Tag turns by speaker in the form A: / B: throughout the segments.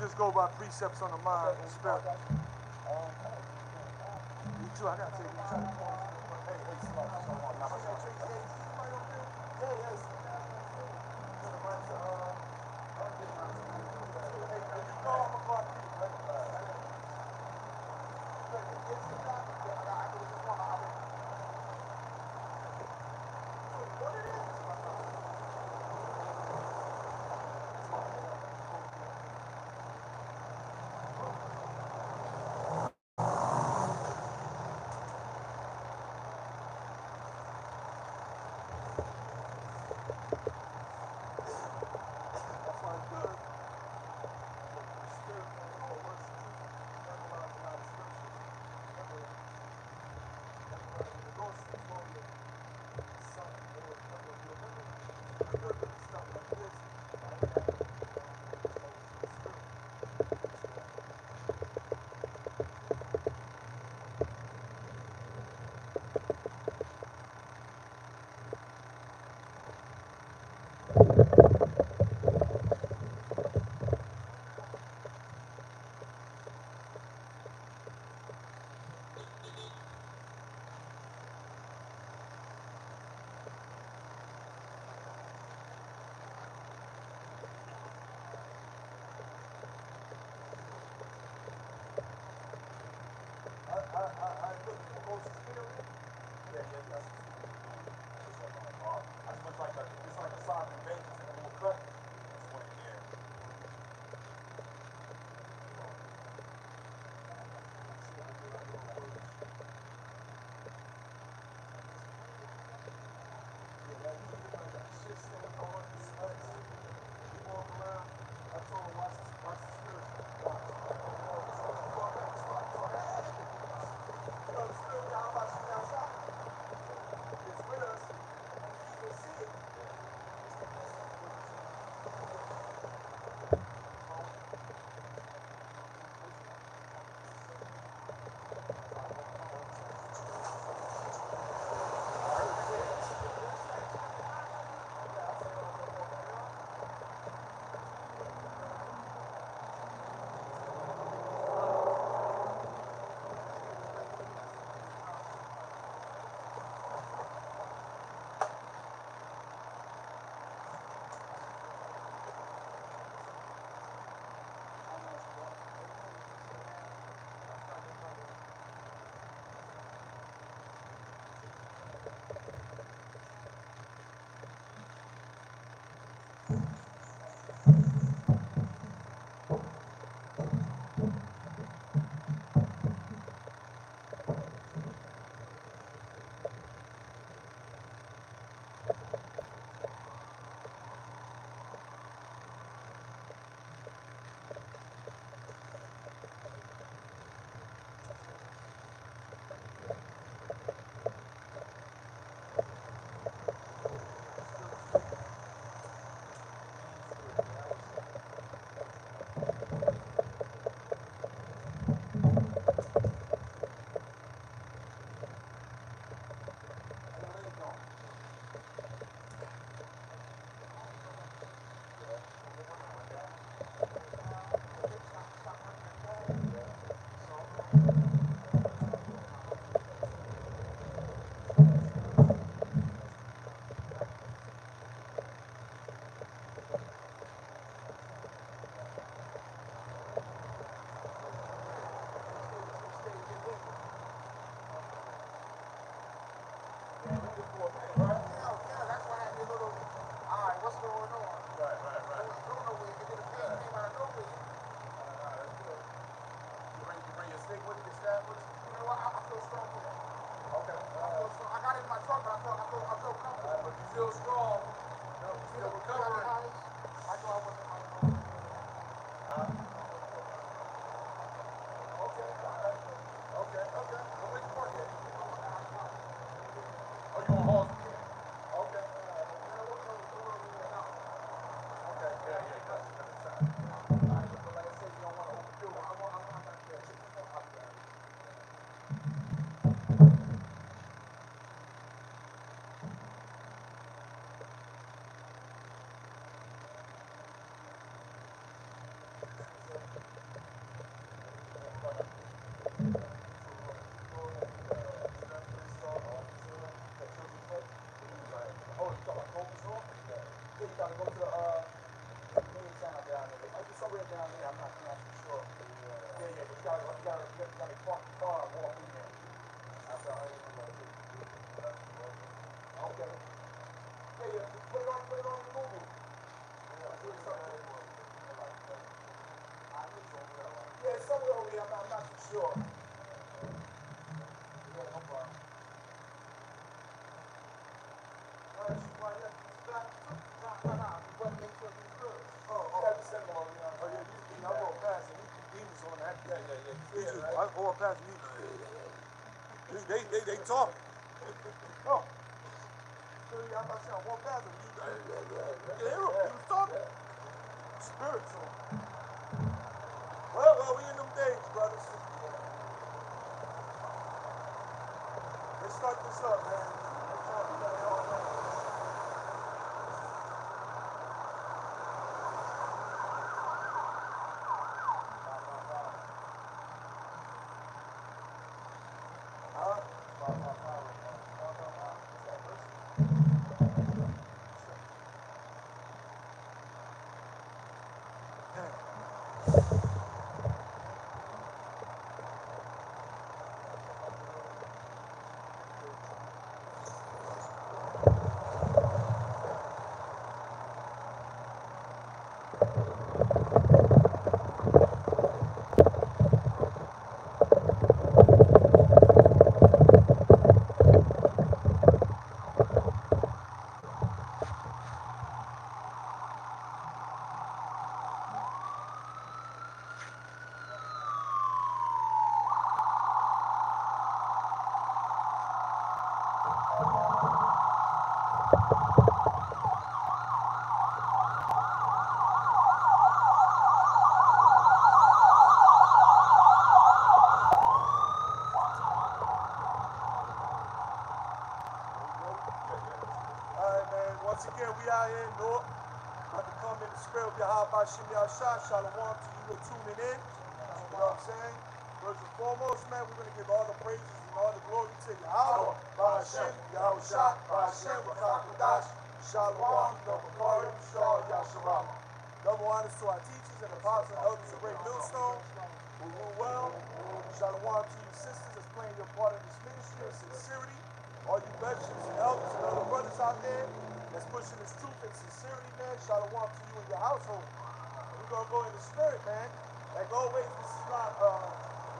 A: just go by precepts on the mind and spirit. Me too, I gotta take you too. They talk. Oh. I'm about to say, I walked past him. You hear him? He was talking. Spiritual. Well, we in them days, brothers. Let's start this up, man. Once again, we out here in North. About to come in the spirit of Yahweh Shimei Shah. Shalom to you who are tuning in. You know what I'm saying? First and foremost, man, we're going to give all the praises and all the glory to Yahweh, Ba'ashem, Yahweh Shah, Ba'ashem, Ba'akadash, Shalom, Double Glory, Shah, Yasharam. Double honors to our teachers and apostles and elders of Great Millstone, who rule well. Shalom to you sisters that's playing your part in this ministry in sincerity. All you veterans and elders and other brothers out there that's pushing this truth and sincerity, man. Shalom to you and your household. We're going to go in the spirit, man. Like always, this is not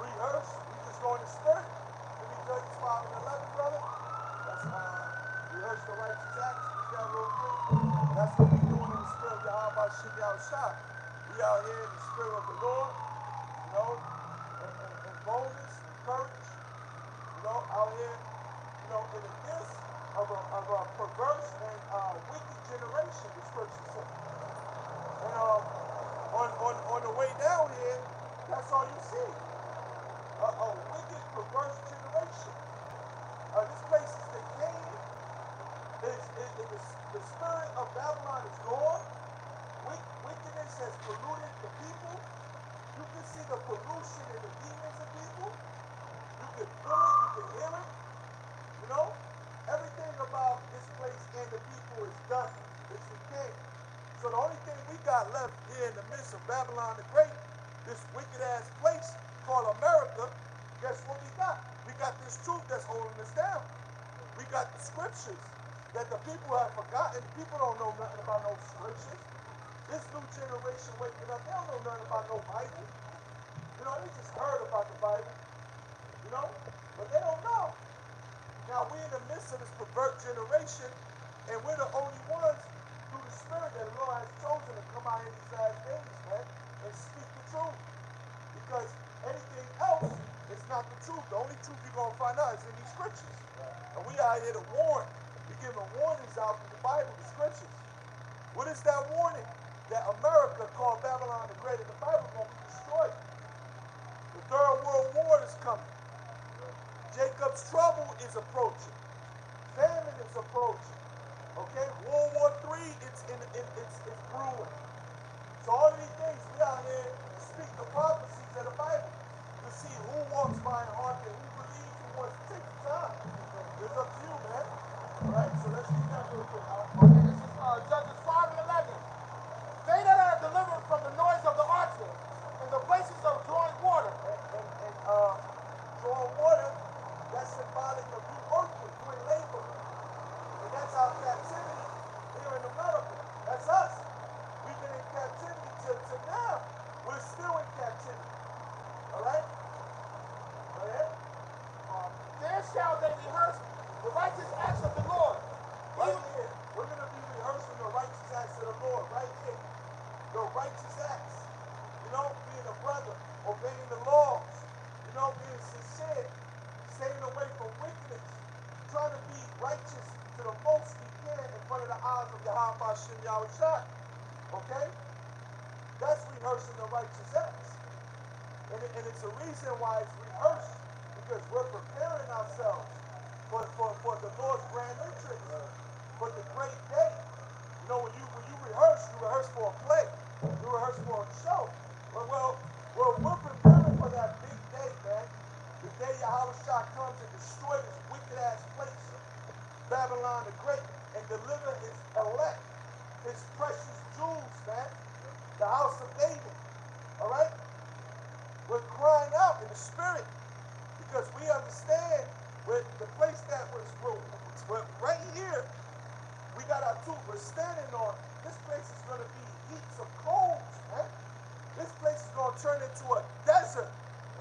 A: rehearsed. We just go in the spirit. Give me Judges 5 and 11, brother. That's rehearse the righteous acts. We got real quick. And that's what we're doing in the spirit of Yahweh Shimei Shah. We out here in the spirit of the Lord, you know, and boldness and courage, you know, out here, you know, in the midst of a perverse and wicked generation, the scripture says. And on the way down here, that's all you see. A wicked, perverse generation. This place is decaying. The spirit of Babylon is gone. Wickedness has polluted the people. You can see the pollution in the demons of people. You can feel it, you can hear it. You know? Everything about this place and the people is done. It's decayed. So the only thing we got left here in the midst of Babylon the Great, this wicked ass place called America, guess what we got? We got this truth that's holding us down. We got the scriptures that the people have forgotten. People don't know nothing about no scriptures. This new generation waking up, they don't know nothing about no Bible. You know, they just heard about the Bible. You know? But they don't know. Now we're in the midst of this pervert generation, and we're the only ones through the spirit that the Lord has chosen to come out in these last days, man, and speak the truth. Because anything else is not the truth. The only truth you're going to find out is in these scriptures. And we out here to warn. We're giving warnings out through the Bible, the scriptures. What is that warning? That America, called Babylon the Great, and the Bible is going to be destroyed. The Third World War is coming. Jacob's trouble is approaching. Famine is approaching. Okay? World War III, it's brewing. So all of these things, we out here to speak the prophecies of the Bible. To see who walks by and heart and who believes, who wants to take the time. It's up to you, man. Alright, so let's read that real quick.
B: Okay, this is Judges 5 and 11. They that are delivered from the noise of the oxen and shall they rehearse the righteous acts of the Lord.
A: Right here. We're going to be rehearsing the righteous acts of the Lord right here. The righteous acts. You know, being a brother, obeying the laws. You know, being sincere, staying away from wickedness, trying to be righteous to the most we can in front of the eyes of Yahweh Hashem Yahweh Shai. Okay? That's rehearsing the righteous acts. And it's a reason why it's rehearsed, because we're preparing ourselves for the Lord's grand entrance, for the great day. You know, when you rehearse for a play, you rehearse for a show. Well, we're preparing for that big day, man. The day Yahweh Shai comes and destroy this wicked ass place, Babylon the Great, and deliver his elect, his precious jewels, man. The house of David. All right? We're crying out in the spirit because we understand with the place that we're right here. We got our two we're standing on. This place is going to be heaps of coals, man. This place is going to turn into a desert.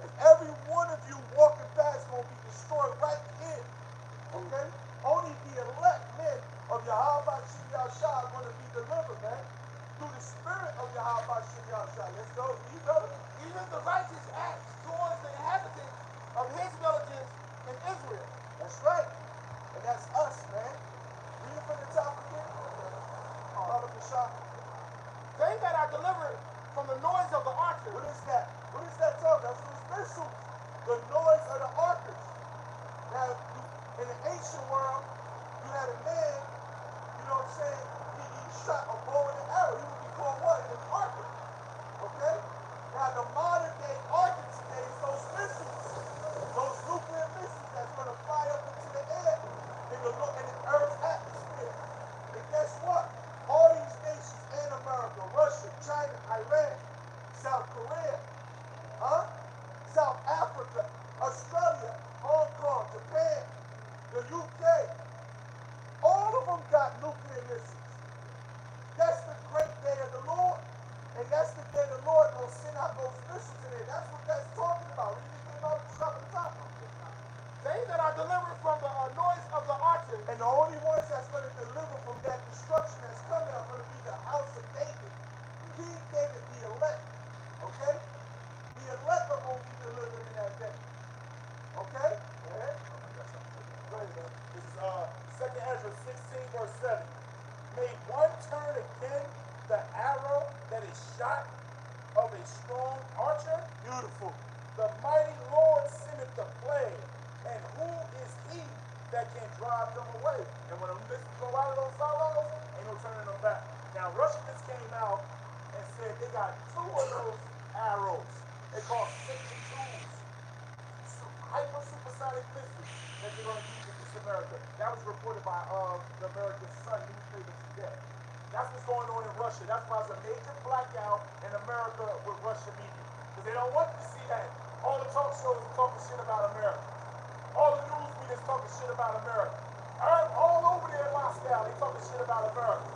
A: And every one of you walking past is going to be destroyed right here. Okay? Only the elect men of Yahweh Shem Yahshua are going to be delivered, man. Through the spirit of Yahweh Shem Yahshua. Let's go. You know it.
B: Even the righteous acts towards the inhabitants of his villages in Israel.
A: That's right. And that's us, man. Read it from the top again. Father Bashar.
B: They that are delivered from the noise of the archers.
A: What is that? What is that talking? That's those missiles. The noise of the archers. Now, in the ancient world, you had a man, you know what I'm saying? He shot a bow and an arrow. He would be called what? An archer. Okay? Now, the modern day archer today is those missiles. Those nuclear missiles that's going to fly up into the air in the Earth's atmosphere. And guess what? All these nations in America, Russia, China, Iran, South Korea, South Africa, Australia, Hong Kong, Japan, the UK, all of them got nuclear missiles. That's the great day of the Lord. And that's the day the Lord will send out those missiles in there. That's what that's talking about. What do you think about the top of the top?
B: They that are delivered from the noise of the archers.
A: And the only ones that's going to deliver from that destruction that's coming are going to be the house of David. King David, the elect. Okay? The elect are going to be delivered in that day. Okay? Go ahead. Go ahead, man.
C: This is 2nd Ezra 16, verse 7. May one turn again the arrow that is shot of a strong archer?
A: Beautiful.
C: The mighty Lord sendeth the plague, and who is he that can drive them away? And when the missiles go out of those silos, ain't no turning them back. Now, Russia just came out and said they got 2 of those arrows. They call 62s. Hyper supersonic missiles that they're going to use against America. That was reported by the American Sun newspaper today. That's what's going on in Russia. That's why there's a major blackout in America with Russian media. Because they don't want you to see that. All the talk shows are talking shit about America. All the news media is talking shit about America. All over there in Moscow, they talking shit about America.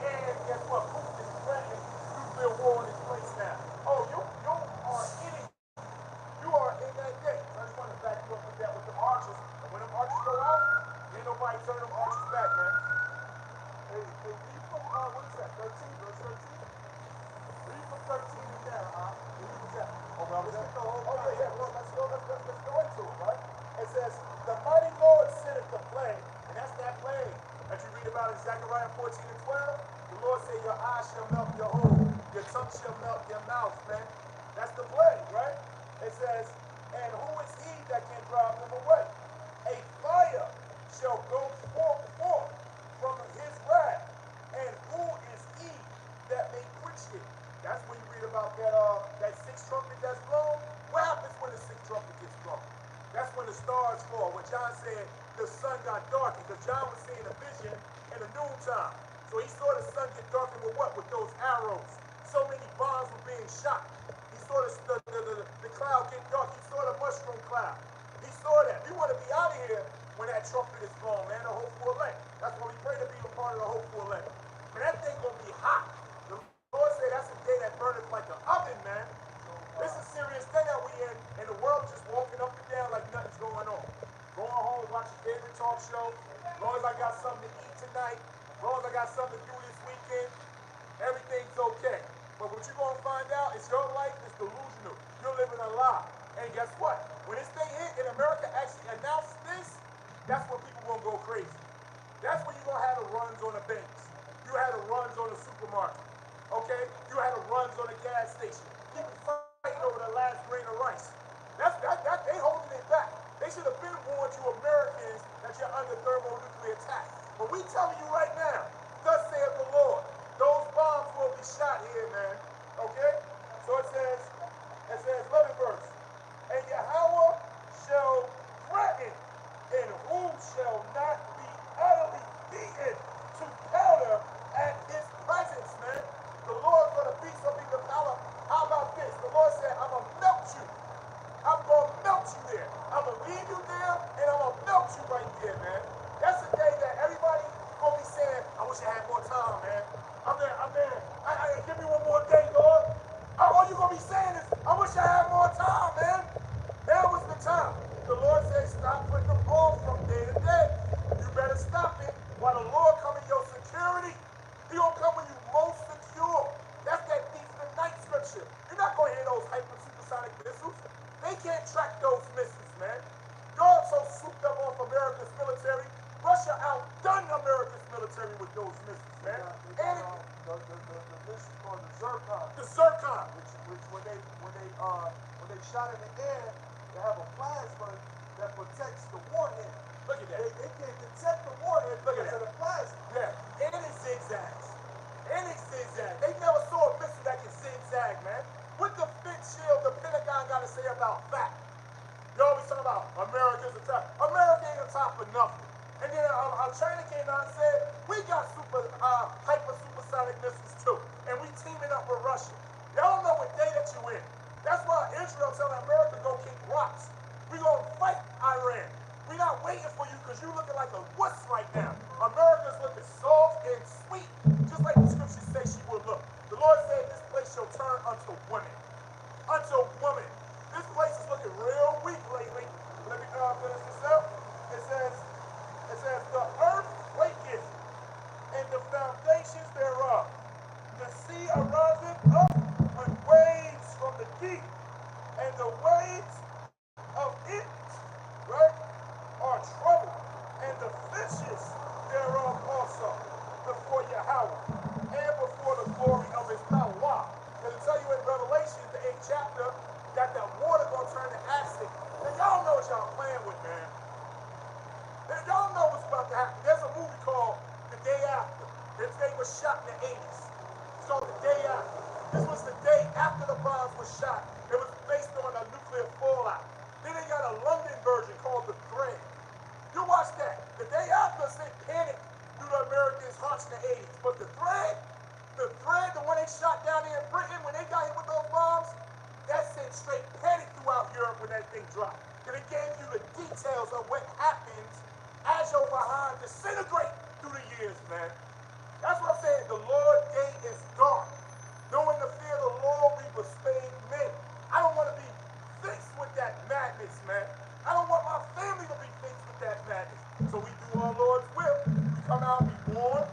C: And guess what? Putin is threatening nuclear war in this place now. Oh, you are in it. You are in that game. So I just want to back you up with that with the archers. And when them archers go out, ain't nobody turn them archers back, man.
A: Hey, read from, what is that, 13, verse 13? Read from 13 and down, Where was that?
C: Oh, well,
A: Let's get the whole
C: yeah, well, let's go into it, right? It says, the mighty Lord sendeth the plague, and that's that plague that you read about in Zechariah 14 and 12. The Lord said, your eyes shall melt your hole, your tongue shall melt your mouth, man. That's the plague, right? It says, and who is he that can drive them away? A fire shall go forth from his wrath, and who is he that may quench it? That's when you read about that 6th trumpet that's blown. What happens when the 6th trumpet gets blown? That's when the stars fall. When John said the sun got darkened, because John was seeing a vision in the noontime. So he saw the sun get darkened with what? With those arrows. So many bombs were being shot. He saw the cloud get dark. He saw the mushroom cloud. He saw that. We want to be out of here when that trumpet is blown, man. The hopeful elect. That's why we pray to be a part of the hopeful elect. But that thing gonna be hot. The Lord said that's a day that burneth like an oven, man. This is a serious thing that we in, and the world just walking up and down like nothing's going on. Going home, show. As long as I got something to eat tonight, as long as I got something to do this weekend, everything's okay. But what you're going to find out is your life is delusional. You're living a lie. And guess what? When this thing hit and America actually announced this, that's when people going to go crazy. That's when you're going to have the runs on the banks. You had the runs on the supermarket. Okay? You had the runs on the gas station. People fighting over the last grain of rice. They holding it back. They should have been warned you Americans that you're under thermonuclear attack. But we telling you right now, thus saith the Lord, those bombs will be shot here, man. Okay? So it says, 11th verse, and Yahweh shall threaten, and who shall not be utterly beaten to powder at his presence, man. The Lord's going to beat some people to powder. How about this? The Lord said, I'm going to melt you. I'm going to melt you there. I'm going to leave you there, and I'm going to melt you right there, man. That's the day that everybody going to be saying, I wish I had more time, man. I'm there. Give me one more day, Lord. All you're going to be saying is, I wish I had more time, man. Now is the time. The Lord says, stop putting them off from day to day. You better stop it while the Lord come in your security. He going to come when you most secure. That's that thief in the night scripture. You're not going to hear those hyper supersonic missiles. They can't track those missiles, man. God so souped up off America's military. Russia outdone America's military with those missiles, man.
A: The mission called the Zircon.
C: The Zircon.
A: Which when they shot in the air, they have a plasma that protects the warhead.
C: Look at that.
A: They can't detect the warhead because of the plasma.
C: Yeah, and it zigzags. They never saw a missile that can zigzag, man. What the Fitch Shield, the Pentagon got to say about that? You always talk about America's a top. America ain't on top of nothing. And then China came out and said, we got hyper supersonic missiles too. And we teaming up with Russia. Y'all don't know what day that you in. That's why Israel telling America go kick rocks. We gonna fight Iran. We not waiting for you because you looking like a wuss right now. America's looking soft and sweet, just like the scriptures say she will look. The Lord said this place shall turn unto women. Unto women. This place is looking real weak lately. Let me finish this up. It says, the earth quaketh, and the foundations thereof. The sea ariseth up with waves from the deep, and the waves of it, right, are troubled, and the fishes thereof also, before Yahweh, and before the glory of his power. Why? Because it tell you in Revelation, the 8th chapter, that the water gonna turn to acid. And y'all know what y'all playing with, man. And y'all know what's about to happen. There's a movie called The Day After. This thing was shot in the 80s. It's called The Day After. This was the day after the bombs were shot. It was based on a nuclear fallout. Then they got a London version called The Thread. You watch that. The Day After sent panic through the Americans' hearts in the 80s. But The Thread, the one they shot down there in Britain when they got hit with those bombs, that sent straight panic throughout Europe when that thing dropped. And it gave you the details of what happens as your behind disintegrate through the years, man. That's what I'm saying. The Lord's day is dark. Knowing the fear of the Lord, we persuade men. I don't want to be fixed with that madness, man. I don't want my family to be fixed with that madness. So we do our Lord's will. We come out, we warn.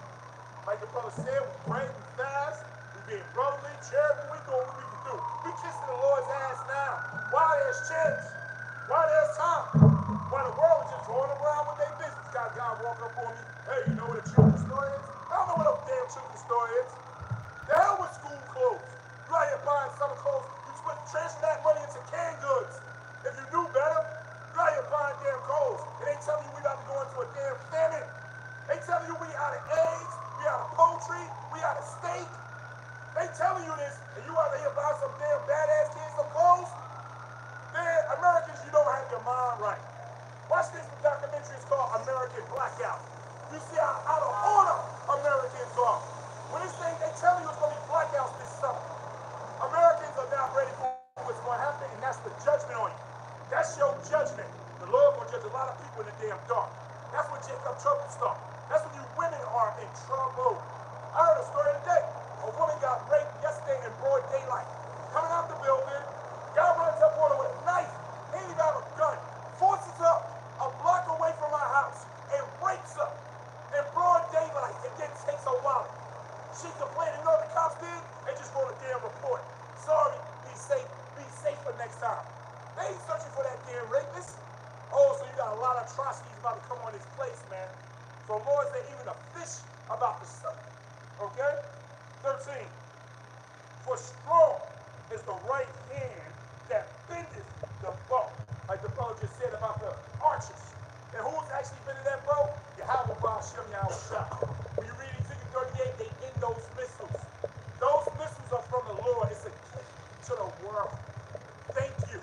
C: Like the brother said, we pray, we fast, we being brotherly, charitable, we doing what we can do. We kissing the Lord's ass now. While there's chance, while there's time. While the world is just going around with their business. Got a guy walk up on me, hey, you know what a children's store is? I don't know what a damn children's store is. The hell with school clothes. You out here buying summer clothes, you transfer that money into canned goods. If you do better, you out here buying damn clothes. And they telling you we about to go into a damn famine. They telling you we out of eggs, we out of poultry, we out of steak. They telling you this, and you out here buying some damn badass kids some clothes? Man, Americans, you don't have your mind right. Watch this documentary, it's called American Blackout. You see how out of order Americans are. When this thing, they tell you it's going to be blackouts this summer. Americans are not ready for what's going to happen, and that's the judgment on you. That's your judgment. The Lord will judge a lot of people in the damn dark. That's when Jacob trouble starts. That's when you women are in trouble. I heard a story today. A woman got raped yesterday in broad daylight. Coming out the building, guy runs up on her with a knife. He ain't got a gun. Forces her a block away from my house and time. They ain't searching for that damn rapist. Oh, so you got a lot of atrocities about to come on this place, man. So Lord said even a fish about to suck. Okay? 13. For strong is the right hand that bendeth the bow. Like the fellow just said about the archers. And who's actually bending that bow? Yahweh Ba'ashem Yahweh Shah. When you read Ezekiel 38, they end those missiles. Those missiles are from the Lord. It's a gift to the world. Thank you.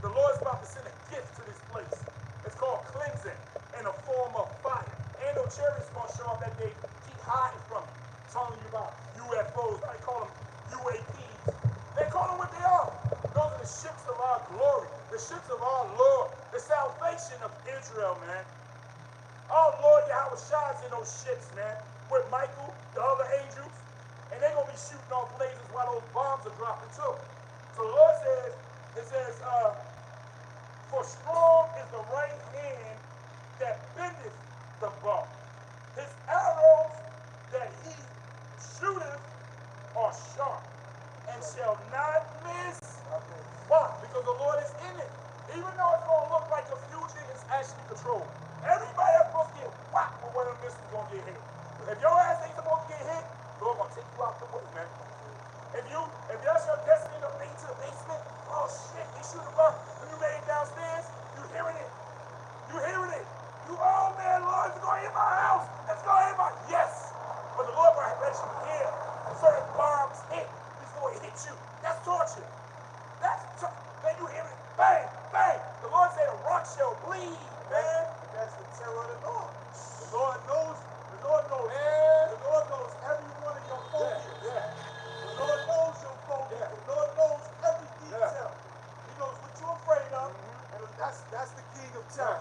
C: The Lord's about to send a gift to this place. It's called cleansing in a form of fire. Ain't no chariots gonna show up that they keep hiding from you, telling you about UFOs. They call them UAPs. They call them what they are. Those are the ships of our glory, the ships of our Lord, the salvation of Israel, man. Our Lord Yahweh shines in those ships, man, with Michael, the other angels, and they're gonna be shooting off lasers while those bombs are dropping too. So the Lord says, it says, for strong is the right hand that bendeth the bow. His arrows that he shooteth are sharp and shall not miss. Why? Because the Lord is in it. Even though it's going to look like confusion, it's actually controlled. Everybody else supposed to get whacked with one of them missiles going to get hit. If your ass ain't supposed to get hit, the Lord going to take you out the way, man. If that's your destiny to make to the basement, oh shit, they shoot a bug. When you made it downstairs, you hearing it. You hearing it. You, oh man, Lord, it's going to hit my house. It's going to hit my, yes. But the Lord will let you hear certain bombs hit before it hits you. That's torture. Man, you hear it. Bang, bang. The Lord said a rock shall bleed, man.
A: That's the terror of the Lord. The Lord knows, man. The Lord knows every one of your phobias.
C: Yeah.
A: The Lord knows your phobias.
C: Yeah.
A: The Lord knows every detail. He knows what you're afraid of, and that's the king of terror.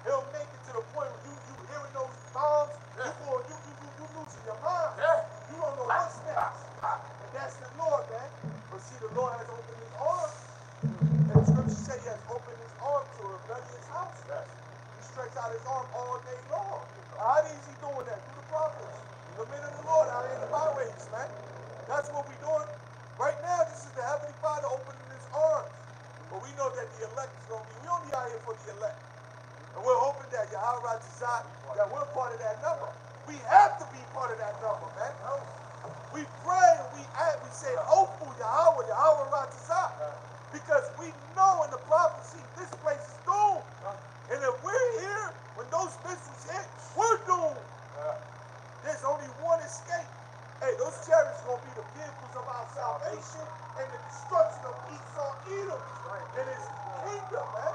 A: He'll make it to the point where you hearing those bombs, you losing your mind.
C: Yeah.
A: You don't know what's next. And that's the Lord, man. But see, the Lord has opened his arms. And the scripture said he has opened his arms to a rebellious house.
C: Yes.
A: He stretched out his arm all day long. How is he doing that? Through the prophets. The men of the Lord out in the byways, man. That's what we're doing. Right now, this is the Heavenly Father opening his arms. But we know that the elect is going to be, we only out here for the elect. And we're hoping that Yahweh Ratazat, that we're part of that number. We have to be part of that number, man. We pray and we say, hopeful Yahweh Ratazat. Because we know in the prophecy, this place is doomed. And if we're here, when those missiles hit, we're doomed. There's only one escape. Hey, those chariots are going to be the vehicles of our salvation and the destruction of Esau, Edom, and his kingdom, man.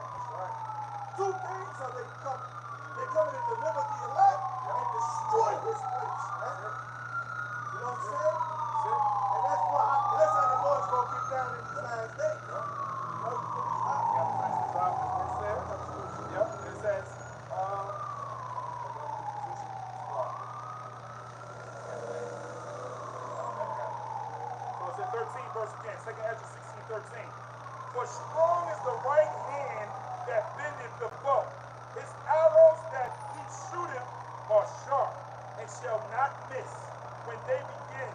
A: Two things are they coming. They're coming to deliver the elect and destroy this place, man. You know what I'm saying? And that's how the Lord's going to get down in these last days.
C: Yep, it says, so it's in 13 verse again, 2 Ezra 16:13. For strong is the right hand that bendeth the bow. His arrows that he shooteth are sharp, and shall not miss when they begin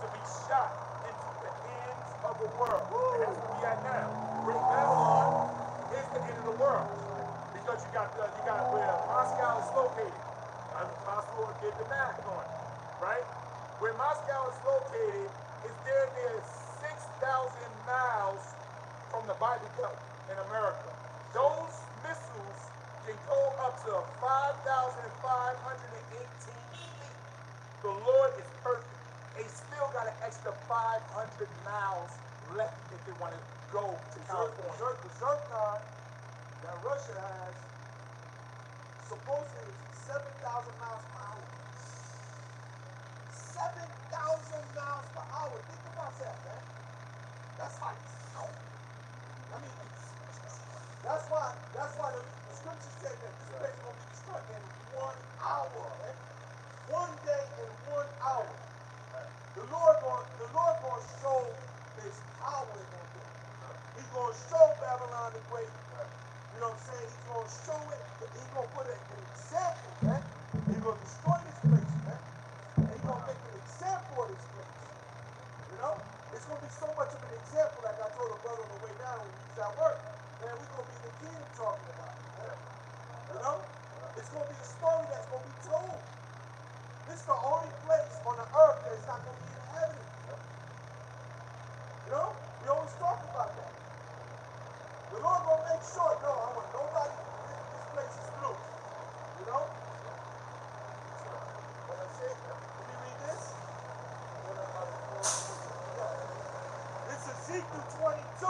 C: to be shot into the ends of the world. And that's where we at now. Great Babylon is the end of the world. Because you got where Moscow is located. I'm possible to get the math on, right? Where Moscow is located is near 6,000 miles from the Bible Belt in America. Those missiles can go up to 5,518 feet. The Lord is perfect. They still got an extra 500 miles left if they want to go to California.
A: The Zircon that Russia has supposedly is 7,000 miles per hour. 7,000 miles per hour. Think about that, man. That's like, I mean, that's why the scripture said that this place is going to be destroyed in 1 hour, man. 1 day and 1 hour. The Lord going to show his power in that day. He's going to show Babylon the Great. You know what I'm saying? He's going to show it. He's going to put an example, man. He's going to destroy this place, man. And he's going to make an example of this place. You know? It's going to be so much of an example, like I told a brother on the way down when we was at work. Man, we're going to be in the kingdom talking about it. Man. You know? It's going to be a story that's going to be told. This is the only place on the earth that's not going to be inhabited. You know? We always talk about that. The Lord going to make sure, no, I want nobody, this place is blue. You know? What I said, let me read this. It's Ezekiel 22,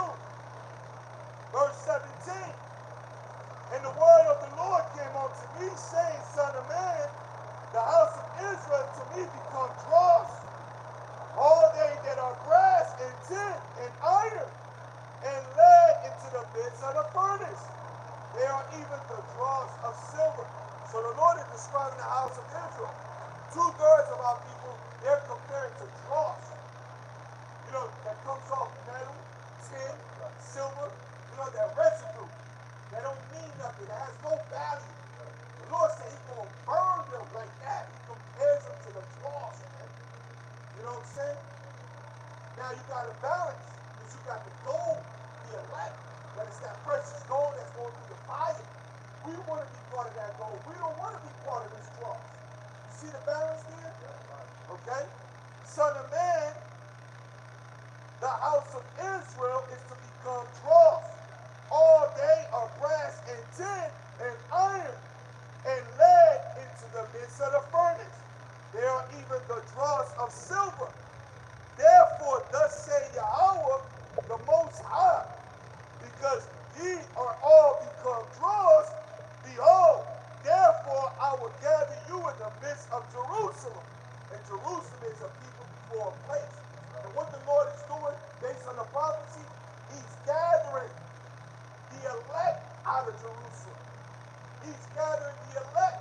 A: verse 17. And the word of the Lord came unto me, saying, Son of man, the house of Israel to me become dross. All they that are brass and tin and iron, and lead into the midst of the furnace. They are even the dross of silver. So the Lord is describing the house of Israel. 2/3 of our people, they're compared to dross. You know, that comes off metal, tin, silver, you know, that residue. That don't mean nothing. It has no value. The Lord said he's going to burn them like that. He compares them to the dross, man. You know what I'm saying? Now you got to balance. Because you got the gold, the elect. That is that precious gold that's going through the fire. We want to be part of that gold. We don't want to be part of this dross. You see the balance there? Okay? Son of man, the house of Israel is to become dross. All they are brass and tin and iron and lead into the midst of the furnace. They are even the dross of silver. Therefore, thus say Yahweh, the Most High, because ye are all become dross, behold, therefore I will gather you in the midst of Jerusalem. And Jerusalem is a people before a place. And what the Lord is doing, based on the prophecy, he's gathering the elect out of Jerusalem. He's gathering the elect.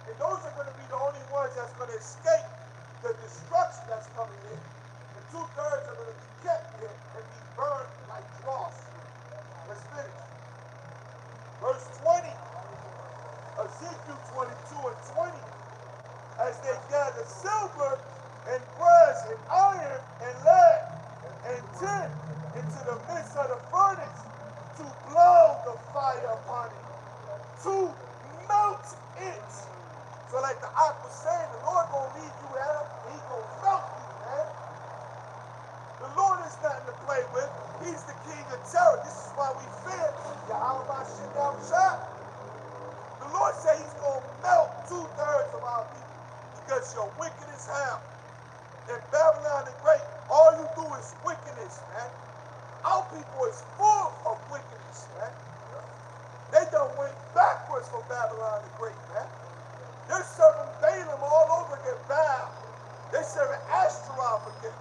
A: And those are going to be the only ones that's going to escape the destruction that's coming in. And 2/3 are going to be kept here and be burned like dross. Let's finish. Verse 20. Ezekiel 22 and 20. As they gather silver and brass and iron and lead and tin into the midst of the furnace, to blow the fire upon it, to melt it. So like the Ak was saying, the Lord gonna lead you out, and he gonna melt you, man. The Lord is nothing to play with. He's the king of terror. This is why we fear Yahweh Shem Shah. The Lord said he's gonna melt 2/3 of our people because you're wicked as hell. In Babylon the Great, all you do is wickedness, man. Our people is full of wickedness, man. They done went backwards from Babylon the Great, man. They're serving Balaam all over again, Baal. They're serving Ashtaroth again.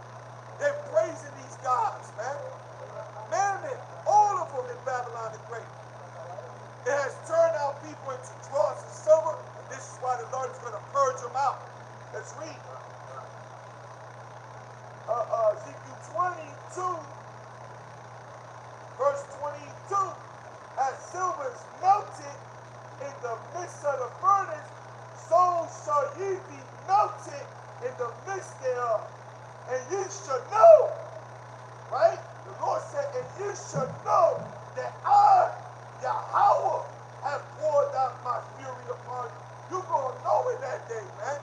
A: They're praising these gods, man. Mammon, all of them in Babylon the Great. It has turned our people into dross and silver, and this is why the Lord is going to purge them out. Let's read. Ezekiel 22, verse 22. As silver is melted in the midst of the furnace, so shall ye be melted in the midst thereof. And ye shall know, right? The Lord said, and ye shall know that I, Yahweh, have poured out my fury upon you. You're going to know it that day, man.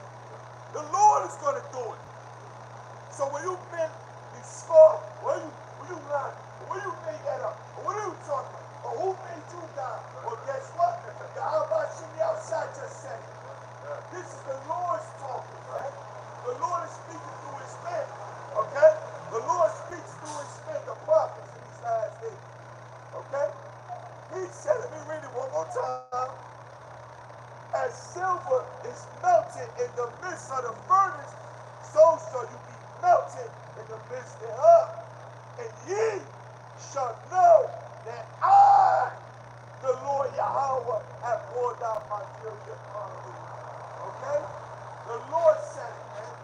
A: The Lord is going to do it. So when you been in score, when you lying, when you made that up, or what are you talking about? Or who made you die? Well, guess what? Yahweh Shem outside just said it. This is the Lord's talking, man. The Lord is speaking through his men, okay? The Lord speaks through his men, the prophets in these last days, okay? He said, let me read it one more time. As silver is melted in the midst of the furnace, so shall you be melted in the midst thereof. And ye shall know that I, the Lord Yahweh, have poured out my fury upon you. Okay? The Lord said it, man.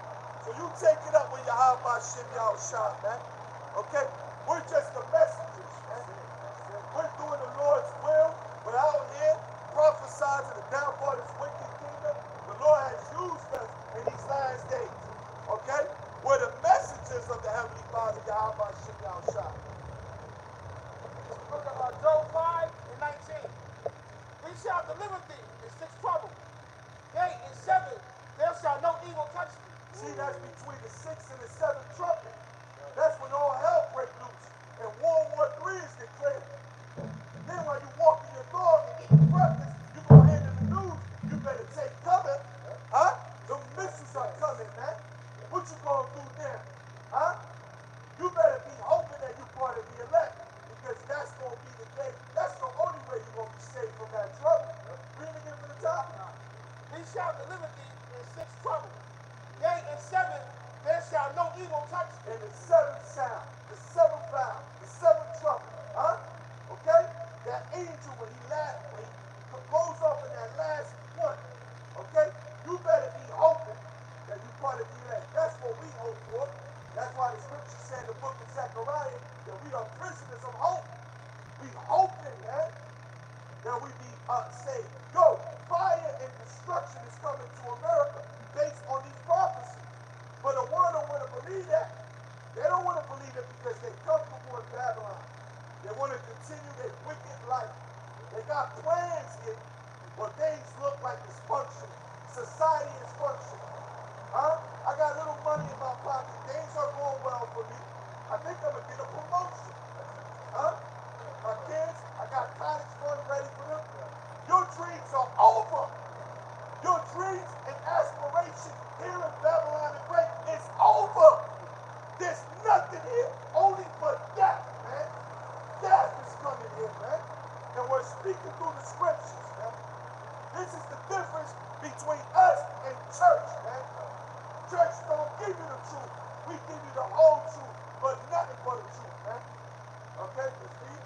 A: So you take it up with Yahweh Shem Yahushua, man. Okay? We're just the messengers, man. We're doing the Lord's will. We're out here prophesying the downfall of this wicked kingdom. The Lord has used us in these last days. Okay? We're the messengers of the Heavenly Father, Yahweh.
B: deliver thee in 6 troubles. Yea, in 7 there shall no evil touch thee.
A: See, that's between the 6th and the 7th trumpet. That's when all hell breaks loose and World War III is declared. Then while you walking your dog and eating breakfast, you go ahead in the news, you better take cover. Huh? The missiles are coming, man. What you gonna do then? Huh? You better be hoping that you're part of the elect, because that's gonna be the day. That's the only way you're gonna be saved from that trouble. Read it again from the top.
B: He shall deliver thee in 6 troubles. Yea, in 7 there shall no evil touch thee.
A: And the 7th sound, the 7th vow, the 7th trumpet, huh? Okay? That angel, when he goes off in that last one, okay? You better be hoping that you're part of the elect. That's what we hope for. That's why the scripture said in the book of Zechariah that we are prisoners of hope. We hoping, man, that we be saved. Yo, fire and destruction is coming to America based on these prophecies. But the world don't want to believe that. They don't want to believe it because they're comfortable in Babylon. They want to continue their wicked life. They got plans here, but things look like it's functioning. Society is functioning. Huh? I got a little money in my pocket. Things are going well for me. I think I'm going to get a promotion. Huh? My kids, I got college fund ready for them. Your dreams are over. Your dreams and aspirations here in Babylon the Great is over. There's nothing here, only but death, man. Death is coming here, man. And we're speaking through the scriptures, man. This is the difference between us and church, man. Church don't give you the truth. We give you the whole truth, but nothing but the truth, man. Okay, let's read.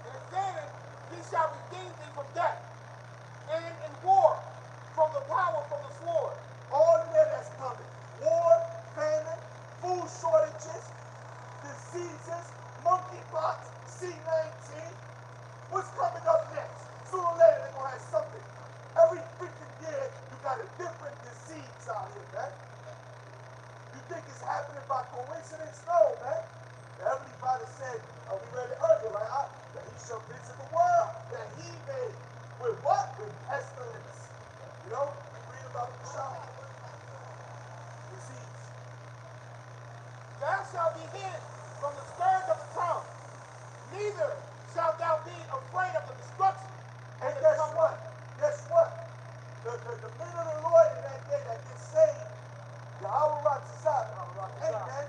B: And then he shall redeem thee from death, and in war, from the power from the sword.
A: All of that that's coming. War, famine, food shortages, diseases, monkeypox, C-19. What's coming up next? Sooner or later, they're going to have something. Every freaking year, you got a different disease out here, man. You think it's happening by coincidence? No, man. The Heavenly Father said, we read it earlier, right? That he shall visit the world that he made. With what? With pestilence. You know, we read about the child. Disease.
B: Thou shalt be hid from the scourge of the tongue, neither shalt thou be afraid of the destruction.
A: And guess what? Guess what? The men of the Lord in that day that get saved, Yahweh Ratzah, hey man,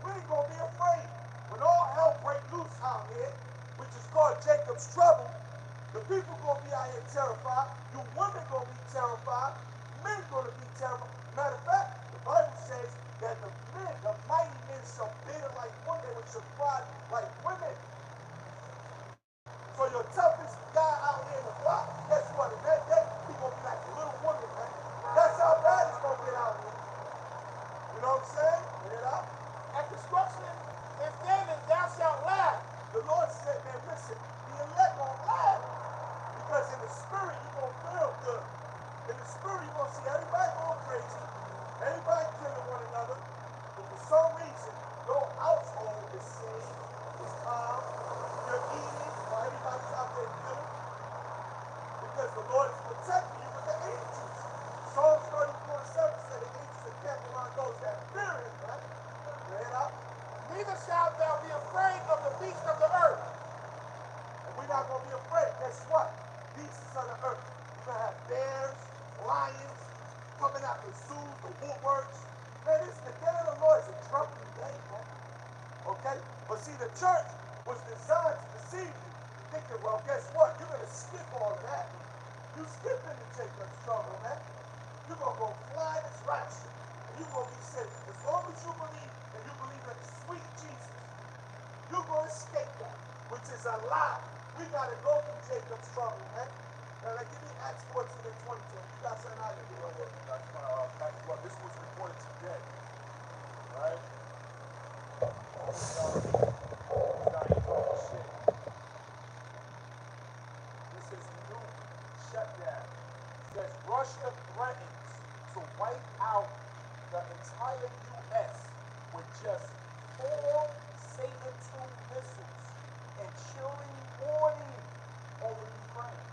A: we ain't gonna be afraid. When all hell break loose out here, which is called Jacob's trouble, the people gonna be out here terrified. You women gonna be terrified. Men gonna be terrified. Matter of fact, the Bible says that the men, the mighty men, shall bitter like women, they will cry like women. So your toughest guy out here in the block, guess what? In that day, he gonna be like a little woman, man. That's how bad it's gonna get out here. You know what I'm saying? Get it out.
B: At destruction and famine thou shalt laugh.
A: The Lord said, man, listen, the elect gonna laugh. Because in the spirit, you're gonna feel good. In the spirit, you're gonna see everybody going crazy, everybody killing one another. But for some reason, your household is safe, is calm, you're eating, while everybody's out there killing. Because the Lord is protecting you with the angels. Psalms 34:7 said the angels are kept around those that fear him, right? Read out.
B: Neither shalt thou be afraid of the beasts of the earth.
A: And we're not going to be afraid. Guess what? Beasts of the earth. You're going to have bears, lions, coming out the zoos, the woodworks. Man, the day of the Lord is a troubling day, man. Okay? But see, the church was designed to deceive you. Thinking, well, guess what? You're going to skip all of that. You skip into Jacob's trouble, man. You're going to go fly this rapture. And you're going to be saved. As long as you believe, and you believe in the sweet Jesus, you're going to escape that, which is a lie. We got to go through Jacob's trouble, man. Now, give me Acts 14 and 22. You got something out of it.
C: Well, this was reported today, right? This is new shutdown. It says Russia threatens to wipe out the entire U.S. with just 4 Satan II missiles and chilling warning over Ukraine.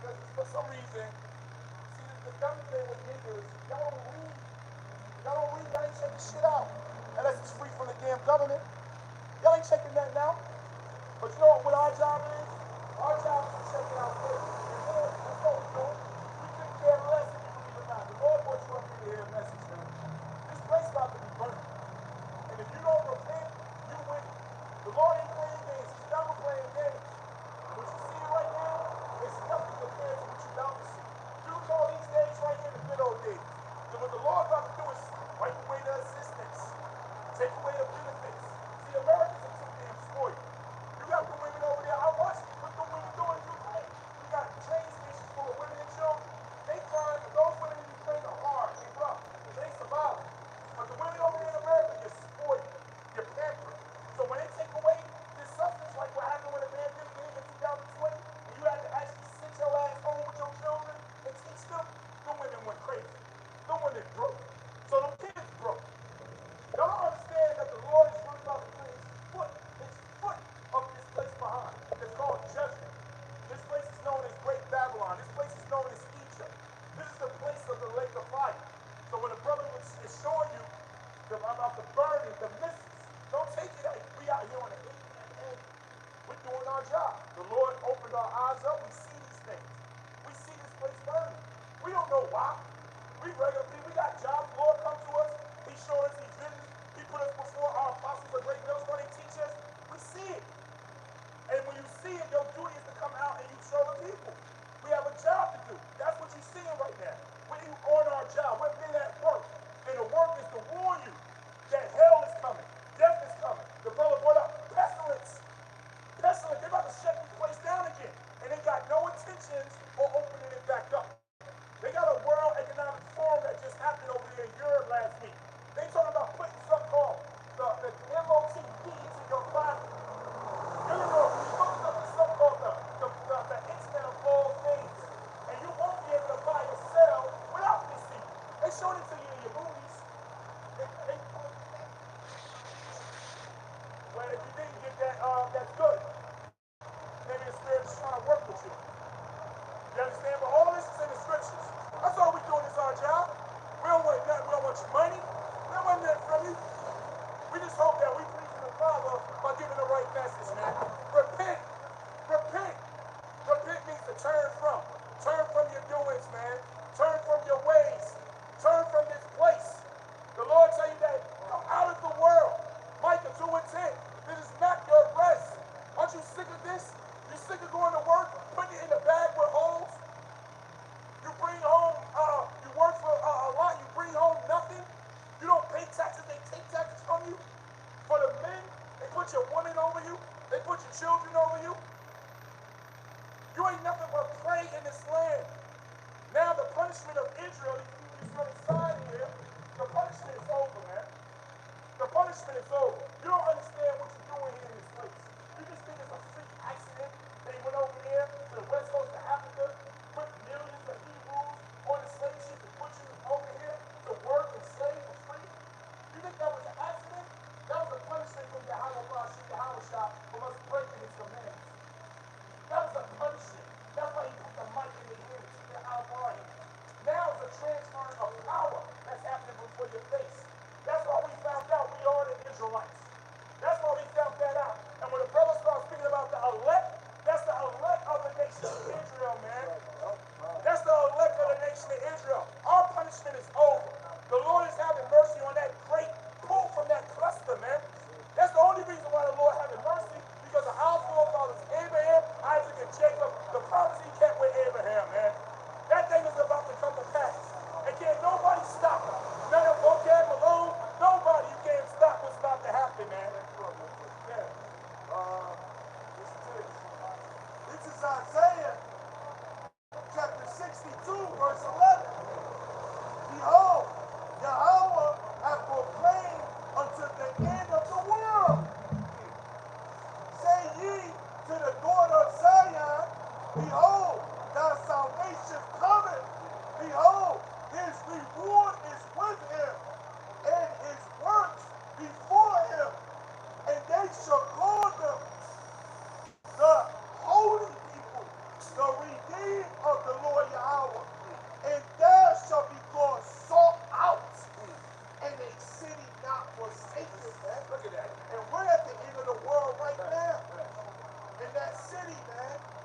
B: Because for some reason, see, the dummy thing with niggers, y'all don't read. Y'all don't read, y'all ain't checking shit out. Unless it's free from the damn government. Y'all ain't checking that now. But you know what our job is? Our job is to check it out first. And then, that's what we're doing. We couldn't care less if you believe it or not. The Lord wants you up here to hear a message, man. This place is about to be burnt. And if you don't repent, you win. The Lord ain't playing games. He's never playing games. What you see right now is nothing compared to what you're about to see. You call these days right here the good old days. So what the Lord's about to do is wipe away the assistance, take away the benefits. See, Americans are too damn spoiled. You got the women over there. I watched what the women doing in Ukraine. You got train stations full of women and children. They find those women in Ukraine are hard and rough. They survive. But the women over there in America, you're spoiled. You're pampered. So when they take away this substance, like what happened with American Game in 2020, and you had to actually sit your ass home with your children and teach them, the women went crazy. The women broke. So the kids broke. Y'all don't understand that the Lord is really about to put his foot up this place behind. It's called judgment. This place is known as Great Babylon. This place is known as Egypt. This is the place of the lake of fire. So when the brother is showing you about the burning, the missiles, don't take it like we out here on the end. We're doing our job. The Lord opened our eyes up. We see these things. We see this place burning. We don't know why. We regular people, we got jobs. The Lord come to us. He showed us these visions. He put us before our apostles of great mills when they teach us. We see it. And when you see it, your duty is to come out and you show the people. We have a job to do. That's what you're seeing right now. We're on our job. We're being at work. And the work is to warn you that hell is coming. Death is coming. The brother brought up pestilence. Pestilence. They're about to shut this place down again. And they got no intentions of opening it back up. They got a World Economic Forum that just happened over there in Europe last week. They talking about putting something called the MOTP into your body. You know, something called the Internet of all things. And you won't be able to buy or sell without this thing. They showed it to you in your movies. Well, if you didn't get that, that's good. Maybe the Spirit is trying to work with you. You understand? But all this is in the scriptures. That's all we're doing is our job. We don't want nothing. We don't want your money. We don't want nothing from you. We just hope that we please the Father by giving the right message, man. Repent. Repent. Repent means to turn from. Turn from your doings, man. Turn from your ways. Turn from this place. The Lord tell you that come out of the world. Micah 2 and 10. This is not your rest. Aren't you sick of this? You sick of going to work, putting it in a bag with holes? You bring home, you work for a lot, you bring home nothing. You don't pay taxes, they take taxes from you. For the men, they put your woman over you. They put your children over you. You ain't nothing but prey in this land. Now the punishment of Israel, these little sign here, the punishment is over, man. The punishment is over. You don't understand what you're doing here in this place. You just think it's a freak accident. They went over there to the west coast of Africa, put millions of Hebrews on the slave ship and put you over here to work and slave for free. You think that was an accident? That was a punishment from Yahweh from us breaking his commands. That was a punishment. That's why he put the mic in the ear to the Almighty. Now it's a transfer of power that's happening before your face. That's why we found out we are the Israelites. That's why we found that out. And when the brother starts speaking about the elect, that's the elect of the nation of Israel, man. That's the elect of the nation of Israel. Our punishment is over. The Lord is having mercy on that great pull from that cluster, man. That's the only reason why the Lord having mercy, because the house forefathers, Abraham, Isaac, and Jacob, the promise he kept with Abraham, man. That thing is about to come to pass. And can't nobody stop it. None of vocab alone, nobody. You can't stop what's about to happen, man. Yeah.
A: Listen to this. This is Isaiah chapter 62, verse 11. Behold, Yahweh hath proclaimed unto the end of the world. Say ye to the daughter of Zion, behold, thy salvation cometh. Behold, his reward is with him, and his works before him. And they shall call them the holy people, the redeemed of